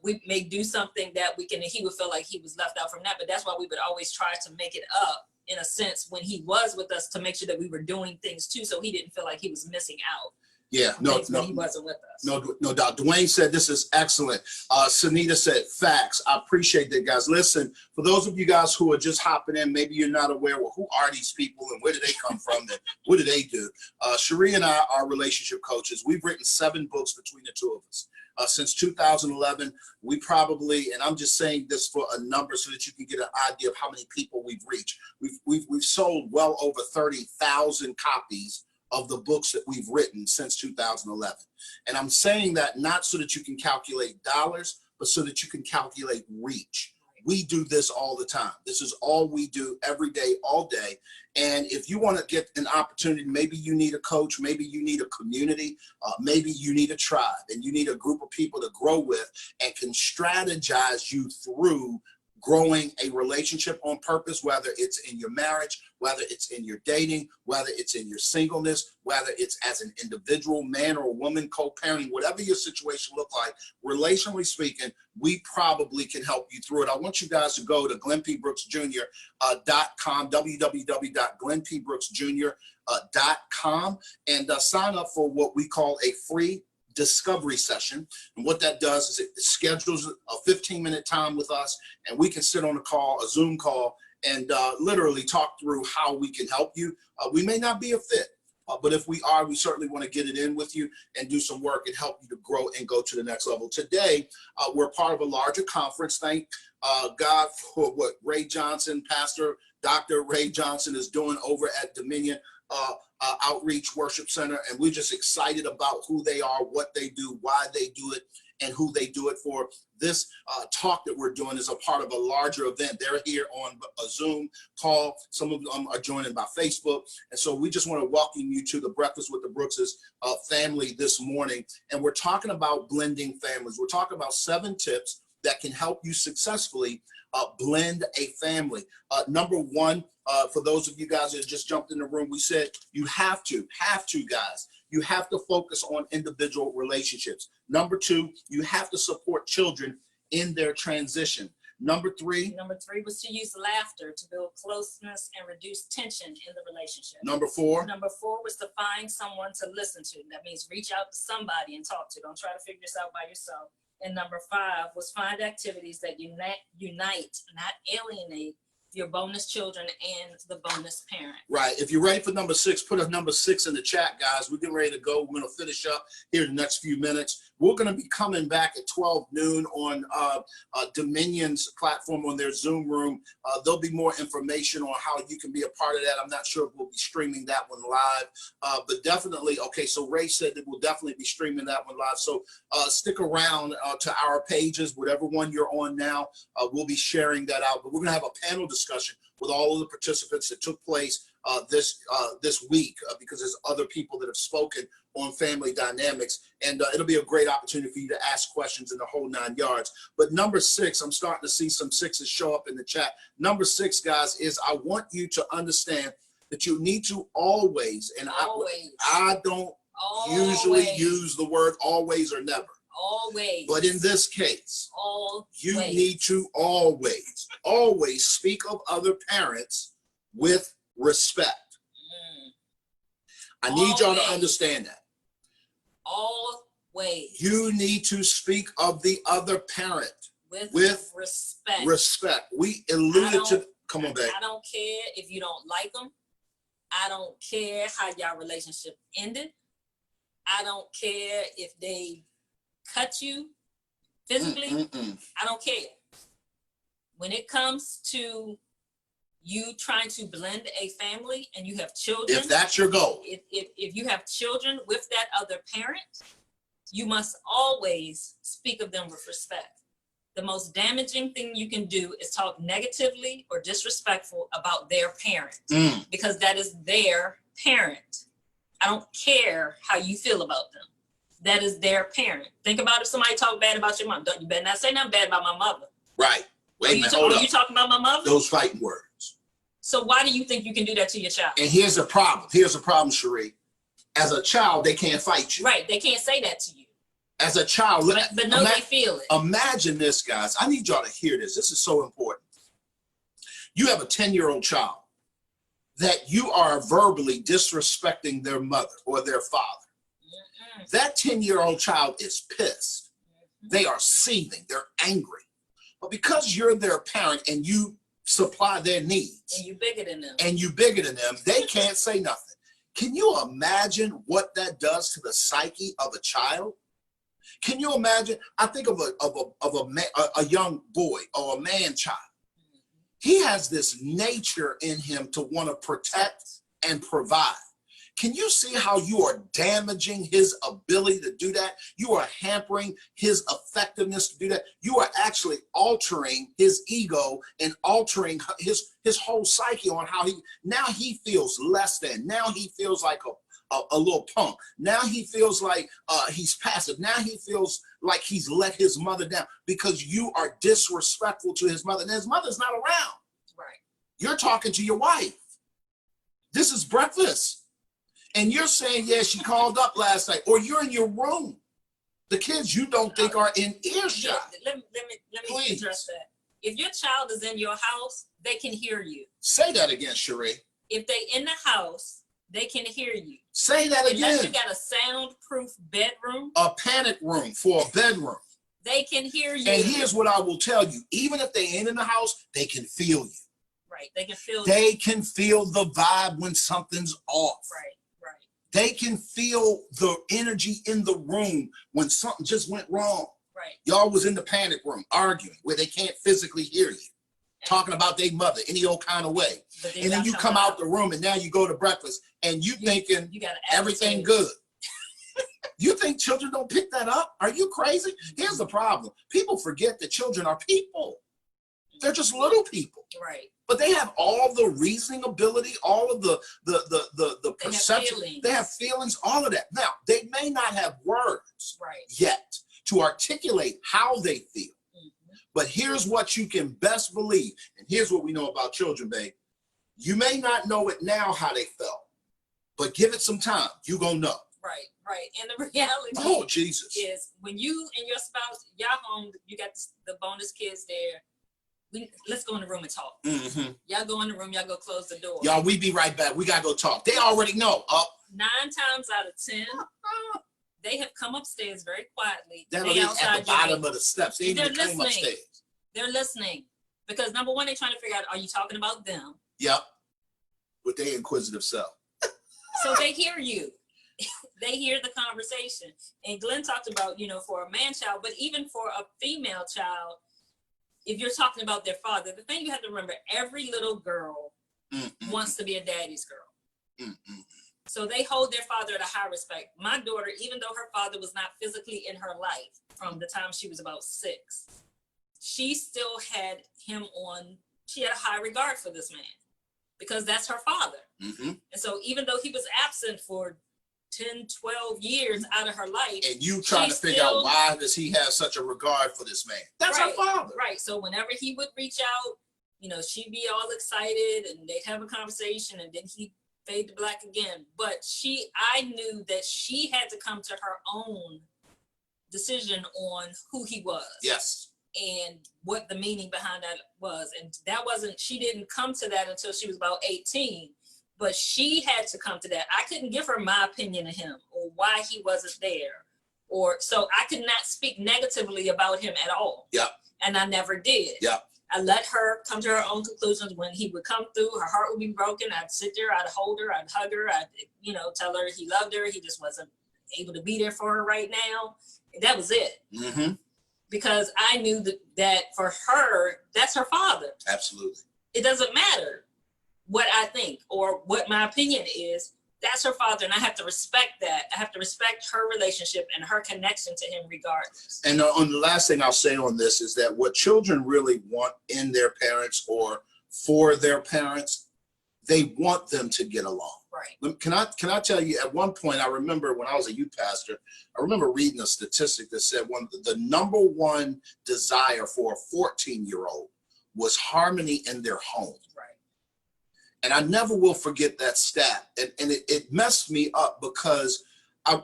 we may do something that weekend and he would feel like he was left out from that. But that's why we would always try to make it up in a sense when he was with us, to make sure that we were doing things too, so he didn't feel like he was missing out. Yeah, he wasn't with us. No doubt. Dwayne said this is excellent. Sanita said facts. I appreciate that, guys. Listen, for those of you guys who are just hopping in, maybe you're not aware, well, who are these people and where do they come from and what do they do? Cherie and I are relationship coaches. We've written 7 books between the two of us. Since 2011, we probably, and I'm just saying this for a number so that you can get an idea of how many people we've reached. We've sold well over 30,000 copies of the books that we've written since 2011. And I'm saying that not so that you can calculate dollars, but so that you can calculate reach. We do this all the time. This is all we do every day, all day. And if you want to get an opportunity, maybe you need a coach, maybe you need a community, maybe you need a tribe, and you need a group of people to grow with and can strategize you through growing a relationship on purpose, whether it's in your marriage, whether it's in your dating, whether it's in your singleness, whether it's as an individual, man or woman, co-parenting, whatever your situation look like, relationally speaking, we probably can help you through it. I want you guys to go to GlennPBrooksJr.com, www.GlennPBrooksJr.com, and sign up for what we call a free discovery session. And what that does is it schedules a 15-minute time with us, and we can sit on a call, a Zoom call, and literally talk through how we can help you. We may not be a fit, but if we are, we certainly want to get it in with you and do some work and help you to grow and go to the next level. Today, we're part of a larger conference. Thank God for what Ray Johnson, Pastor Dr. Ray Johnson, is doing over at Dominion Outreach Worship Center, and we're just excited about who they are, what they do, why they do it, and who they do it for. This talk that we're doing is a part of a larger event. They're here on a Zoom call. Some of them are joining by Facebook. And so we just want to welcome you to the Breakfast with the Brookses family this morning. And we're talking about blending families. We're talking about 7 tips that can help you successfully blend a family. Number 1, for those of you guys that just jumped in the room, we said you have to guys, you have to focus on individual relationships. Number 2, you have to support children in their transition. Number 3 was to use laughter to build closeness and reduce tension in the relationship. Number 4 was to find someone to listen to. That means reach out to somebody and talk to. Don't try to figure this out by yourself. And number 5 was find activities that unite, not alienate your bonus children and the bonus parent. Right. If you're ready for number 6, put a number 6 in the chat, guys. We're getting ready to go. We're going to finish up here in the next few minutes. We're going to be coming back at 12 noon on Dominion's platform on their Zoom room. There'll be more information on how you can be a part of that. I'm not sure if we'll be streaming that one live, but definitely, okay, so Ray said that we'll definitely be streaming that one live. So stick around to our pages, whatever one you're on now, we'll be sharing that out. But we're going to have a panel discussion with all of the participants that took place this week, because there's other people that have spoken on family dynamics, and it'll be a great opportunity for you to ask questions in the whole 9 yards. But number 6, I'm starting to see some 6s show up in the chat. Number 6, guys, is I want you to understand that you need to always, and I don't usually use the word always or never. Always. But in this case, you need to always speak of other parents with respect. I need y'all to understand that. Always. You need to speak of the other parent with respect. Respect. We alluded to, come on, babe. I don't care if you don't like them. I don't care how your relationship ended. I don't care if they cut you physically. I don't care. When it comes to you trying to blend a family and you have children, if that's your goal, if you have children with that other parent, you must always speak of them with respect. The most damaging thing you can do is talk negatively or disrespectful about their parent, because that is their parent. I don't care how you feel about them. That is their parent. Think about if somebody talk bad about your mom. You better not say nothing bad about my mother. Right. Wait a minute, hold up. Are you talking about my mother? Those fighting words. So why do you think you can do that to your child? And here's the problem. Here's the problem, Cherie. As a child, they can't fight you. Right. They can't say that to you. As a child. But no, they feel it. Imagine this, guys. I need y'all to hear this. This is so important. You have a 10-year-old child that you are verbally disrespecting their mother or their father. That 10-year-old child is pissed. They are seething. They're angry. But because you're their parent and you supply their needs, and you bigger than them, they can't say nothing. Can you imagine what that does to the psyche of a child? Can you imagine? I think of a young boy or a man child. He has this nature in him to want to protect and provide. Can you see how you are damaging his ability to do that? You are hampering his effectiveness to do that. You are actually altering his ego and altering his whole psyche on how he feels less than. Now he feels like a little punk. Now he feels like he's passive. Now he feels like he's let his mother down because you are disrespectful to his mother. And his mother's not around. Right. You're talking to your wife. This is breakfast. And you're saying, yeah, she called up last night. Or you're in your room. The kids you don't think are in earshot. Yeah, let me address that. If your child is in your house, they can hear you. Say that again, Sheree. If they in the house, they can hear you. Say that again. Unless you got a soundproof bedroom. A panic room for a bedroom. They can hear you. And here's what I will tell you. Even if they ain't in the house, they can feel you. Right. They can feel They can feel the vibe when something's off. Right. Right. They can feel the energy in the room when something just went wrong. Right. Y'all was in the panic room arguing where they can't physically hear you. Talking about their mother any old kind of way. And then you come out the room and now you go to breakfast and you thinking everything good. You think children don't pick that up? Are you crazy? Here's the problem. People forget that children are people. They're just little people. Right. But they have all the reasoning ability, all of the perception. They have feelings, all of that. Now, they may not have words yet to articulate how they feel. But here's what you can best believe. And here's what we know about children, babe. You may not know it now how they felt, but give it some time. You're going to know. Right, right. And the reality is when you and your spouse, y'all home, you got the bonus kids there. Let's go in the room and talk. Y'all go in the room, y'all go close the door. Y'all, we be right back. We got to go talk. They already know. 9 times out of 10, they have come upstairs very quietly. They're at the bottom of the steps. They even came upstairs. They're listening because number one, they're trying to figure out, are you talking about them? Yep. With their inquisitive self. So they hear you. They hear the conversation. And Glenn talked about, for a man child, but even for a female child, if you're talking about their father, the thing you have to remember, every little girl wants to be a daddy's girl. So they hold their father at a high respect. My daughter, even though her father was not physically in her life from the time she was about 6, she still had him she had a high regard for this man because that's her father. And so even though he was absent for 10, 12 years out of her life. And you trying to figure out why does he have such a regard for this man? That's her father. Right. So whenever he would reach out, she'd be all excited and they'd have a conversation and then he'd fade to black again. But I knew that she had to come to her own decision on who he was. Yes. And what the meaning behind that was. And she didn't come to that until she was about 18. But she had to come to that. I couldn't give her my opinion of him or why he wasn't there. So I could not speak negatively about him at all. Yeah. And I never did. Yeah. I let her come to her own conclusions. When he would come through, her heart would be broken. I'd sit there, I'd hold her, I'd hug her, I'd, tell her he loved her. He just wasn't able to be there for her right now. And that was it. Because I knew that for her, that's her father. Absolutely. It doesn't matter what I think or what my opinion is. That's her father, and I have to respect that. I have to respect her relationship and her connection to him regardless. And on the last thing I'll say on this is that what children really want in their parents or for their parents, they want them to get along. Right. Can I tell you, at one point, I remember when I was a youth pastor, I remember reading a statistic that said the number one desire for a 14-year-old was harmony in their home. Right. And I never will forget that stat. And it messed me up because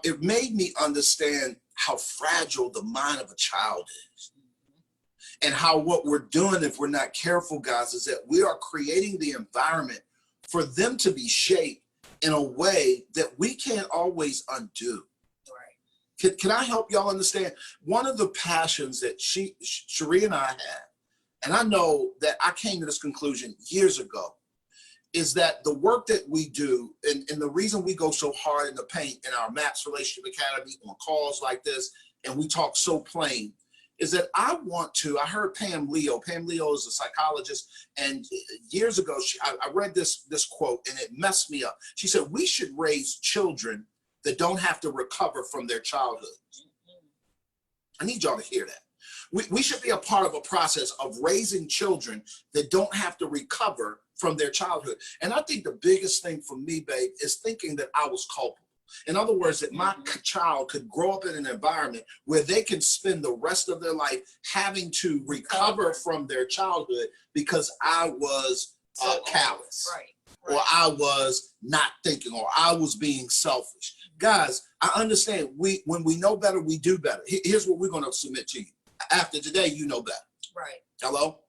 it made me understand how fragile the mind of a child is. And how what we're doing, if we're not careful, guys, is that we are creating the environment for them to be shaped in a way that we can't always undo. Right. Can I help y'all understand? One of the passions that Cherie and I had, and I know that I came to this conclusion years ago, is that the work that we do, and the reason we go so hard in the paint in our MAPS Relationship Academy on calls like this, and we talk so plain, is that I heard Pam Leo is a psychologist, and years ago, I read this quote, and it messed me up. She said, we should raise children that don't have to recover from their childhood. I need y'all to hear that. We should be a part of a process of raising children that don't have to recover from their childhood. And I think the biggest thing for me, babe, is thinking that I was culpable. In other words, that my child could grow up in an environment where they can spend the rest of their life having to recover from their childhood because I was callous, or I was not thinking, or I was being selfish. Guys, I understand when we know better, we do better. Here's what we're going to submit to you. After today, you know better. Right. Hello?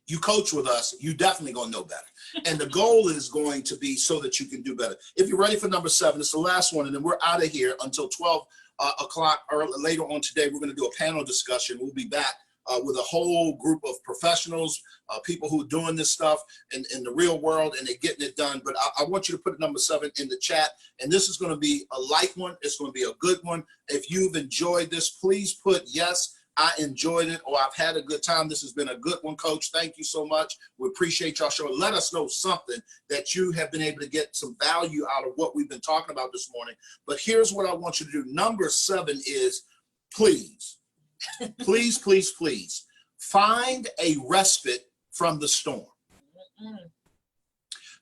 You coach with us, you definitely gonna know better. And the goal is going to be so that you can do better. If you're ready for number 7, it's the last one, and then we're out of here until 12 o'clock or later on today. We're gonna do a panel discussion. We'll be back with a whole group of professionals, people who are doing this stuff in the real world, and they're getting it done. But I want you to put number 7 in the chat. And this is gonna be a light one. It's gonna be a good one. If you've enjoyed this, please put yes, I enjoyed it, or I've had a good time. This has been a good one, Coach. Thank you so much. We appreciate y'all showing. Let us know something that you have been able to get some value out of what we've been talking about this morning. But here's what I want you to do. Number 7 is please, please, please, please find a respite from the storm.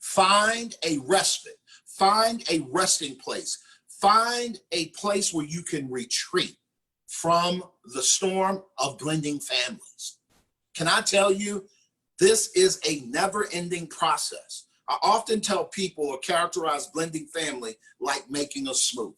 Find a respite. Find a resting place. Find a place where you can retreat from the storm of blending families. Can I tell you, this is a never-ending process. I often tell people or characterize blending family like making a smoothie.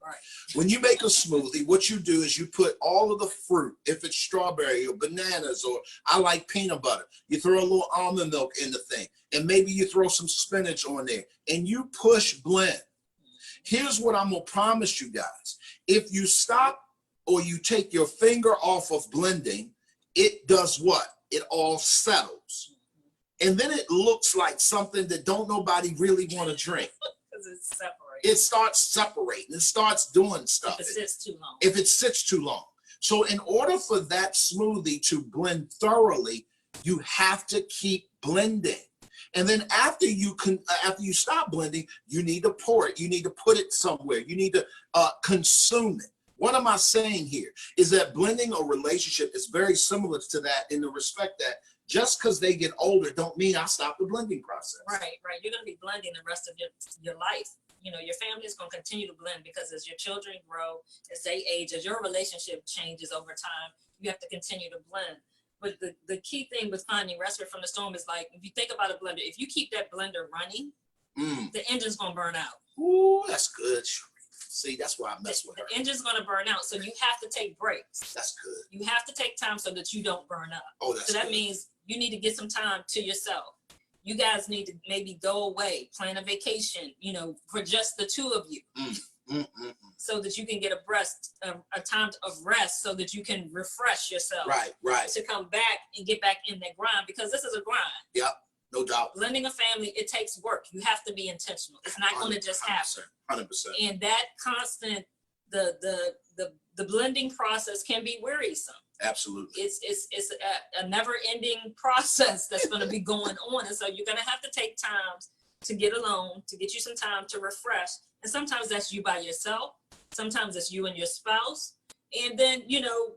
Right. When you make a smoothie, what you do is you put all of the fruit, if it's strawberry or bananas, or I like peanut butter, you throw a little almond milk in the thing, and maybe you throw some spinach on there, and you push blend. Here's what I'm gonna promise you guys. If you stop or you take your finger off of blending, it does what? It all settles. And then it looks like something that don't nobody really want to drink. Because it's separated. It starts separating. It starts doing stuff. If it sits too long. If it sits too long. So in order for that smoothie to blend thoroughly, you have to keep blending. And then after you stop blending, you need to pour it. You need to put it somewhere. You need to consume it. What am I saying here is that blending a relationship is very similar to that in the respect that just because they get older don't mean I stop the blending process. Right. You're going to be blending the rest of your life. You know, your family is going to continue to blend because as your children grow, as they age, as your relationship changes over time, you have to continue to blend. But the key thing with finding respite from the storm is like, if you think about a blender, if you keep that blender running, the engine's going to burn out. Ooh, that's good. See, that's why I mess with her. The engine's going to burn out, so you have to take breaks. That's good. You have to take time so that you don't burn up. Oh, that's so that good. means you need to get some time to yourself. You guys need to maybe go away, plan a vacation, you know, for just the two of you. So that you can get a time of rest so that you can refresh yourself. Right. To come back and get back in that grind, because this is a grind. Yep, no doubt. Blending a family, it takes work. You have to be intentional. It's not going to just happen. 100%. And that constant, the blending process can be wearisome. Absolutely. It's a never-ending process that's going to be going on. And so you're going to have to take time to get alone, to get you some time to refresh. And sometimes that's you by yourself. Sometimes it's you and your spouse. And then, you know,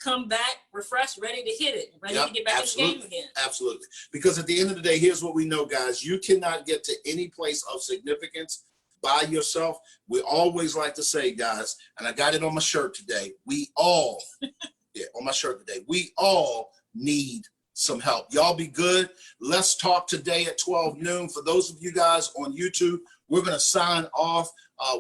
come back, refreshed, ready to hit it, ready to get back in the game again. Absolutely. Because at the end of the day, here's what we know, guys. You cannot get to any place of significance by yourself. We always like to say, guys, and I got it on my shirt today, we all, on my shirt today, we all need some help. Y'all be good. Let's talk today at 12 noon. For those of you guys on YouTube, we're going to sign off.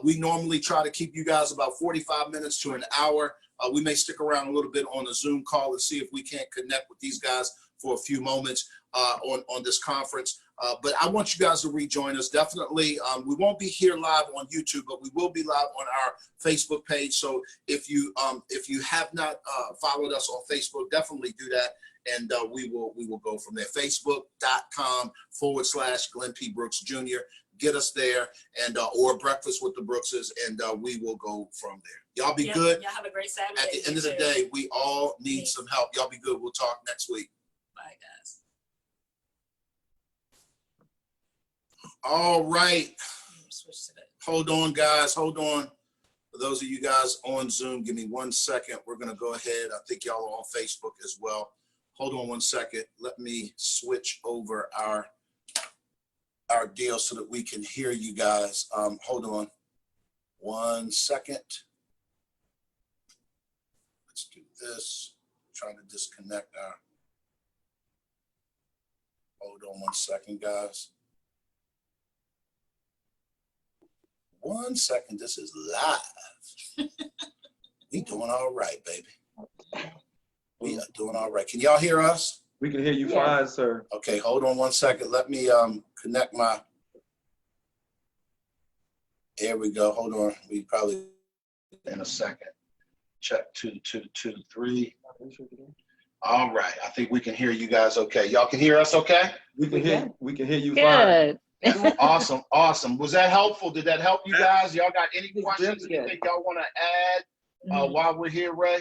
We normally try to keep you guys about 45 minutes to an hour. We may stick around a little bit on a Zoom call and see if we can't connect with these guys for a few moments on this conference. But I want you guys to rejoin us. Definitely, we won't be here live on YouTube, but we will be live on our Facebook page. So if you have not followed us on Facebook, definitely do that. And we will go from there. Facebook.com/Glenn P. Brooks Jr. Get us there, and or Breakfast with the Brookses, and we will go from there. Y'all be good. Y'all have a great Saturday. At the end of the day, we all need some help. Y'all be good. We'll talk next week. Bye, guys. All right. Switch to that. Hold on, guys. Hold on. For those of you guys on Zoom, give me 1 second. We're going to go ahead. I think y'all are on Facebook as well. Hold on 1 second. Let me switch over our deal so that we can hear you guys. Hold on. 1 second. Let's do this. Trying to disconnect our. Hold on 1 second, guys. 1 second. This is live. We doing all right, baby. We are doing all right. Can y'all hear us? We can hear you fine, sir. Okay, hold on 1 second. Let me connect my. There we go. Hold on. We probably in a second. Check 2, 2, 2, 3. All right. I think we can hear you guys okay. Y'all can hear us okay? We can hear you Good. fine. Awesome. Awesome. Was that helpful? Did that help you guys? Y'all got any questions? Anything y'all want to add while we're here, Ray?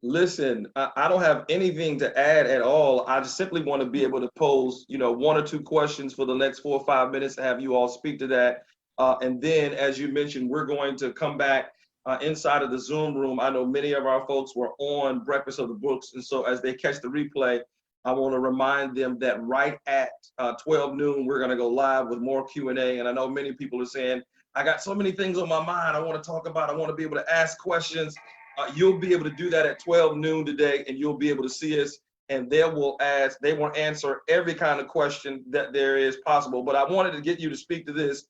Listen, I don't have anything to add at all. I just simply want to be able to pose, 1 or 2 questions for the next 4 or 5 minutes to have you all speak to that. And then, as you mentioned, we're going to come back inside of the Zoom room. I know many of our folks were on Breakfast of the Books. And so as they catch the replay, I want to remind them that right at 12 noon, we're going to go live with more Q&A. And I know many people are saying, I got so many things on my mind I want to talk about. I want to be able to ask questions. You'll be able to do that at 12 noon today, and you'll be able to see us, and they will answer every kind of question that there is possible. But I wanted to get you to speak to this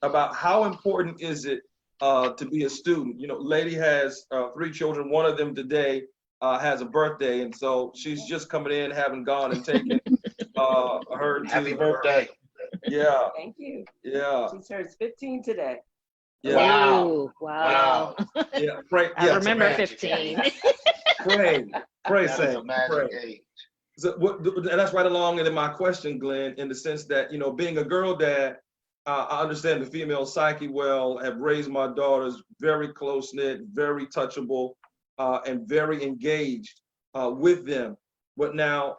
about how important is it to be a student. Lady has 3 children. One of them today has a birthday, and so she's just coming in, having gone and taken her to Happy birthday. Yeah. Thank you. Yeah. She turns 15 today. Yeah. Wow. Ooh, wow. Yeah. Pray. I Yeah. remember magic 15. Pray. Pray. That is Say. a magic Pray. age. So and that's right along into my question, Glenn, in the sense that, being a girl dad, I understand the female psyche well, have raised my daughters very close-knit, very touchable, and very engaged with them. But now,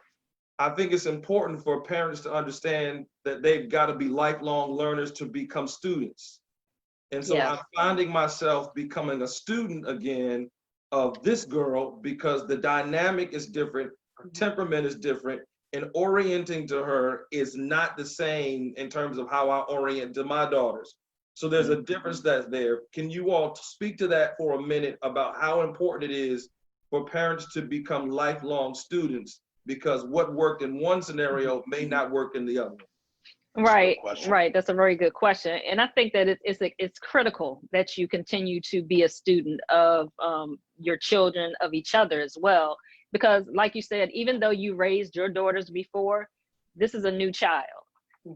I think it's important for parents to understand that they've got to be lifelong learners to become students. And so Yeah. I'm finding myself becoming a student again of this girl because the dynamic is different, her temperament is different, and orienting to her is not the same in terms of how I orient to my daughters. So there's a difference that's there. Can you all speak to that for a minute about how important it is for parents to become lifelong students? Because what worked in one scenario may not work in the other. Right, question. right. That's a very good question. And I think that it's critical that you continue to be a student of your children, of each other as well. Because like you said, even though you raised your daughters before, this is a new child.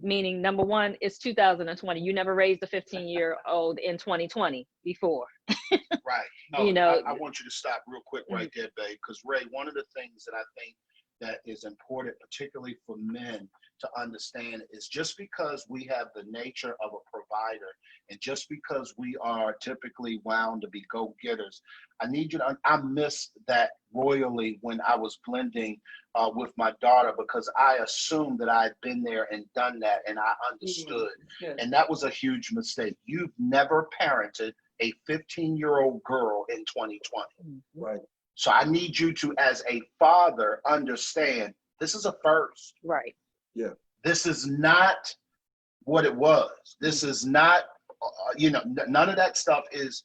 Meaning, number one, it's 2020. You never raised a 15-year-old in 2020 before. Right. No, You know, I want you to stop real quick right there, babe, because Ray, one of the things that I think that is important, particularly for men to understand, is just because we have the nature of a provider and just because we are typically wound to be go-getters, I need you to, I missed that royally when I was blending with my daughter because I assumed that I had been there and done that and I understood. And that was a huge mistake. You've never parented a 15-year-old girl in 2020. Right. So I need you to, as a father, understand this is a first. right. Yeah. This is not what it was. This is not, none of that stuff is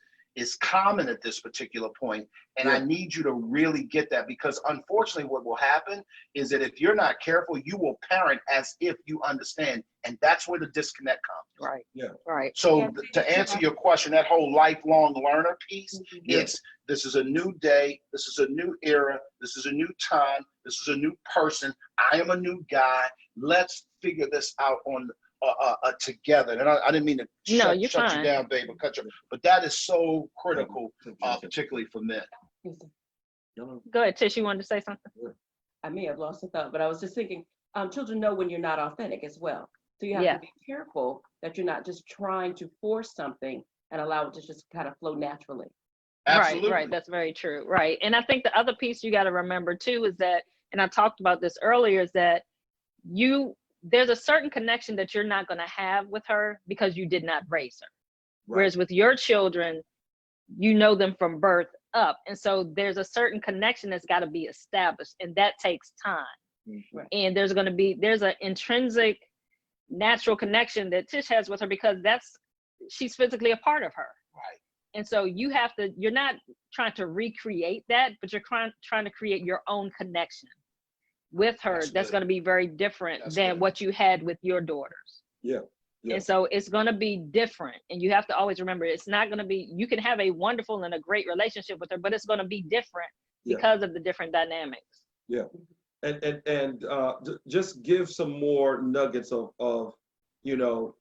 common at this particular point. And I need you to really get that because unfortunately what will happen is that if you're not careful, you will parent as if you understand. And that's where the disconnect comes. Right. Yeah. Right. So to answer your question, that whole lifelong learner piece, this is a new day. This is a new era. This is a new time. This is a new person. I am a new guy. Let's figure this out on together. And I didn't mean to shut you down, babe, or cut you. But that is so critical, particularly for men. Go ahead, Tish, you wanted to say something? I may have lost a thought, but I was just thinking, children know when you're not authentic as well. So you have to be careful that you're not just trying to force something and allow it to just kind of flow naturally. Absolutely. Right. That's very true. Right. And I think the other piece you got to remember too is that, and I talked about this earlier, is that there's a certain connection that you're not going to have with her because you did not raise her. Right. Whereas with your children, you know them from birth up. And so there's a certain connection that's got to be established, and that takes time. Right. And there's an intrinsic natural connection that Tish has with her because she's physically a part of her. Right. And so you're not trying to recreate that, but you're trying to create your own connection with her. That's going to be very different than what you had with your daughters. Yeah. And so it's going to be different. And you have to always remember, it's not going to be, you can have a wonderful and a great relationship with her, but it's going to be different because of the different dynamics. Yeah. And just give some more nuggets of, you know,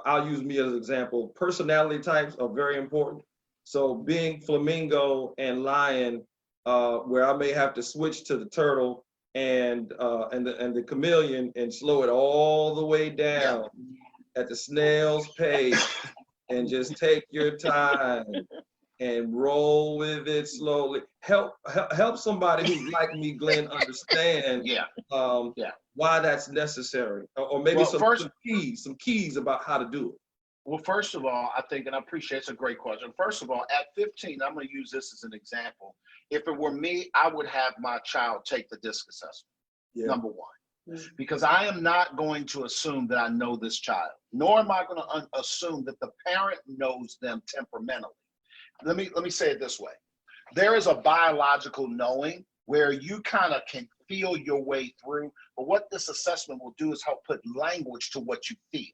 I'll use me as an example. Personality types are very important. So being flamingo and lion, where I may have to switch to the turtle and the chameleon and slow it all the way down at the snail's pace, and just take your time and roll with it slowly. Help somebody who's like me, Glenn, understand why that's necessary, or maybe some keys about how to do it. Well, first of all, I think, and I appreciate it's a great question. First of all, at 15, I'm going to use this as an example. If it were me, I would have my child take the DISC assessment, number one. Because I am not going to assume that I know this child, nor am I going to assume that the parent knows them temperamentally. Let me say it this way. There is a biological knowing where you kind of can feel your way through, but what this assessment will do is help put language to what you feel.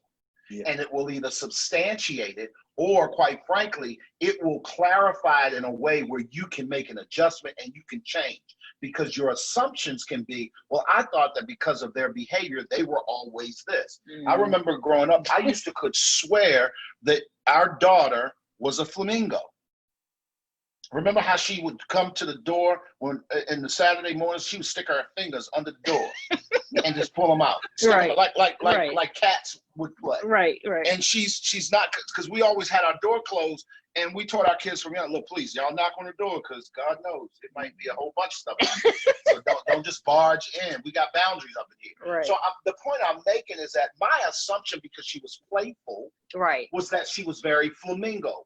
And it will either substantiate it, or quite frankly, it will clarify it in a way where you can make an adjustment and you can change, because your assumptions can be, well, I thought that because of their behavior, they were always this. I remember growing up, I could swear that our daughter was a flamingo. Remember how she would come to the door when in the Saturday mornings, she would stick her fingers under the door and just pull them out, like cats would play. Right. And she's not, because we always had our door closed, and we taught our kids from young, look, please, y'all knock on the door, because God knows it might be a whole bunch of stuff. So don't just barge in. We got boundaries up in here. Right. So the point I'm making is that my assumption, because she was playful, was that she was very flamingo.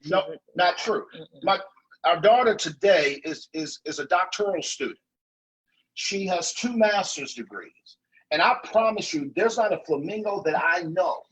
No, not true. Our daughter today is a doctoral student. She has 2 master's degrees. And I promise you, there's not a flamingo that I know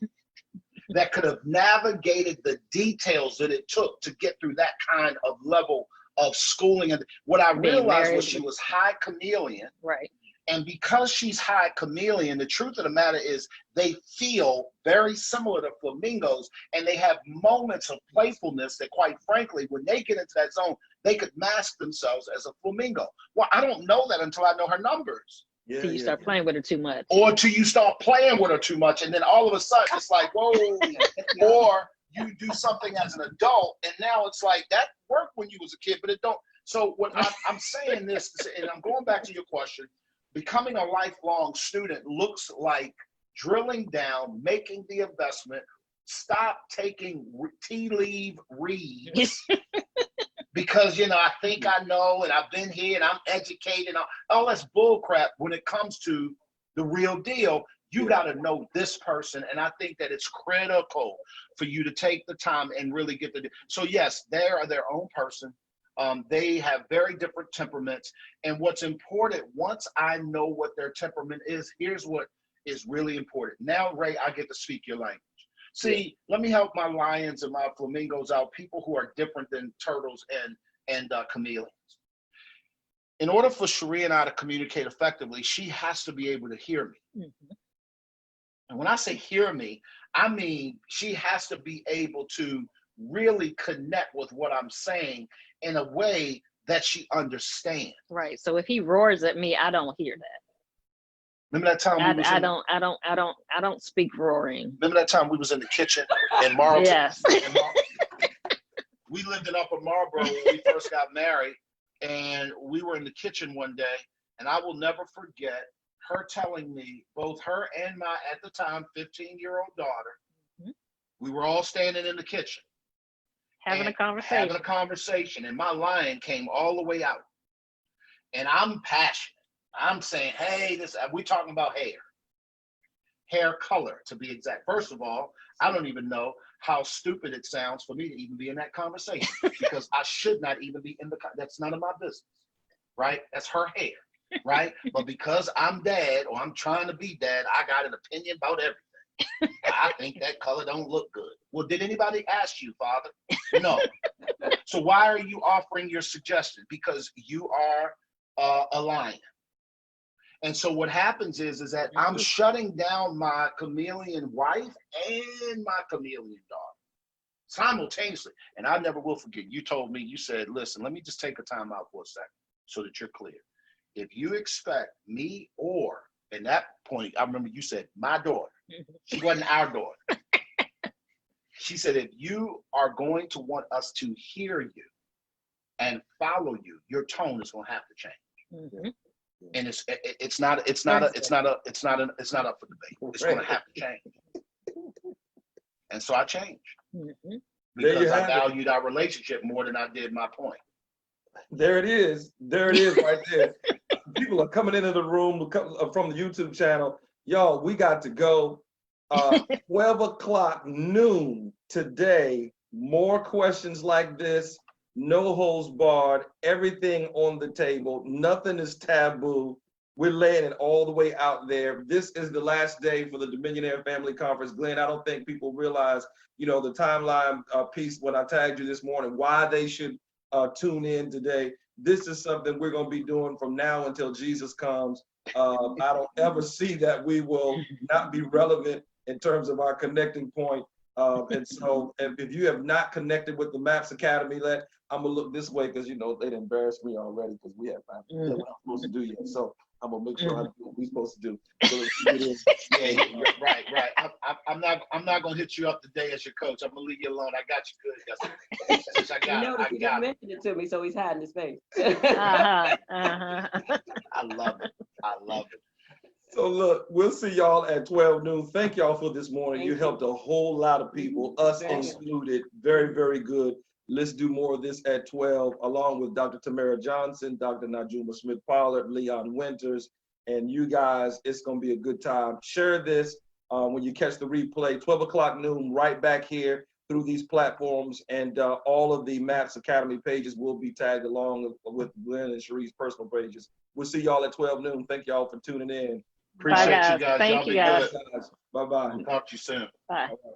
that could have navigated the details that it took to get through that kind of level of schooling. And what I realized was she was high chameleon. Right. And because she's high chameleon, the truth of the matter is they feel very similar to flamingos, and they have moments of playfulness that, quite frankly, when they get into that zone, they could mask themselves as a flamingo. Well, I don't know that until I know her numbers. Till you start playing with her too much. Or till you start playing with her too much, and then all of a sudden it's like, whoa. Or you do something as an adult, and now it's like, that worked when you was a kid, but it don't. So what I'm saying this, and I'm going back to your question, becoming a lifelong student looks like drilling down, making the investment, stop taking tea leaf reads because, I think I know, and I've been here, and I'm educated. All that's bull crap when it comes to the real deal. You got to know this person, and I think that it's critical for you to take the time and really get the. So yes, they are their own person. They have very different temperaments. And what's important, once I know what their temperament is, here's what is really important. Now, Ray, I get to speak your language. See, let me help my lions and my flamingos out, people who are different than turtles and chameleons. In order for Cherie and I to communicate effectively, she has to be able to hear me. And when I say hear me, I mean she has to be able to really connect with what I'm saying in a way that she understands. Right. So if he roars at me, I don't hear that. Remember that time I don't speak roaring. Remember that time we was in the kitchen in Marlton? Yes. We lived in Upper Marlboro when we first got married, and we were in the kitchen one day, and I will never forget her telling me, both her and my, at the time, 15-year-old daughter, we were all standing in the kitchen. Having a conversation. And my lion came all the way out. And I'm passionate. I'm saying, hey, we're talking about hair color, to be exact. First of all, I don't even know how stupid it sounds for me to even be in that conversation because I should not even be that's none of my business, right? That's her hair, right? But because I'm dad, or I'm trying to be dad, I got an opinion about everything. I think that color don't look good. Well, did anybody ask you, Father? No. So why are you offering your suggestion? Because you are a lion. And so what happens is that I'm shutting down my chameleon wife and my chameleon daughter simultaneously. And I never will forget, you told me, you said, listen, let me just take a time out for a second so that you're clear. If you expect me or, at that point, I remember you said, my daughter, she wasn't our daughter. She said, if you are going to want us to hear you and follow you, your tone is going to have to change. Mhm. And it's not up for debate. It's going to have to change. And so I changed Mhm. because I valued our relationship more than I did my point. There it is. There it is right there. People are coming into the room from the YouTube channel. Y'all, we got to go. 12 o'clock noon today. More questions like this. No holds barred. Everything on the table. Nothing is taboo. We're laying it all the way out there. This is the last day for the Dominionheir Family Conference. Glenn, I don't think people realize, the timeline piece when I tagged you this morning, why they should tune in today. This is something we're going to be doing from now until Jesus comes. I don't ever see that we will not be relevant in terms of our connecting point. And so if you have not connected with the MAPS Academy, I'm going to look this way because, they'd embarrassed me already because we have what I'm supposed to do yet. So I'm going to make sure I do what we're supposed to do. So Right. I'm not going to hit you up today as your coach. I'm going to leave you alone. I got you good yesterday. He didn't mention it to me, so he's hiding his face. Uh-huh. I love it. So look, we'll see y'all at 12 noon. Thank y'all for this morning. You helped a whole lot of people, us included. Very, very good. Let's do more of this at 12, along with Dr. Tamara Johnson, Dr. Najuma Smith-Pollard, Leon Winters, and you guys. It's going to be a good time. Share this when you catch the replay. 12 o'clock noon, right back here through these platforms, and all of the MAPS Academy pages will be tagged along with Glenn and Cherie's personal pages. We'll see y'all at 12 noon. Thank y'all for tuning in. Appreciate Bye, you guys. Thank Y'all you, be guys. good. Bye-bye. Talk to you soon. Bye. Bye-bye.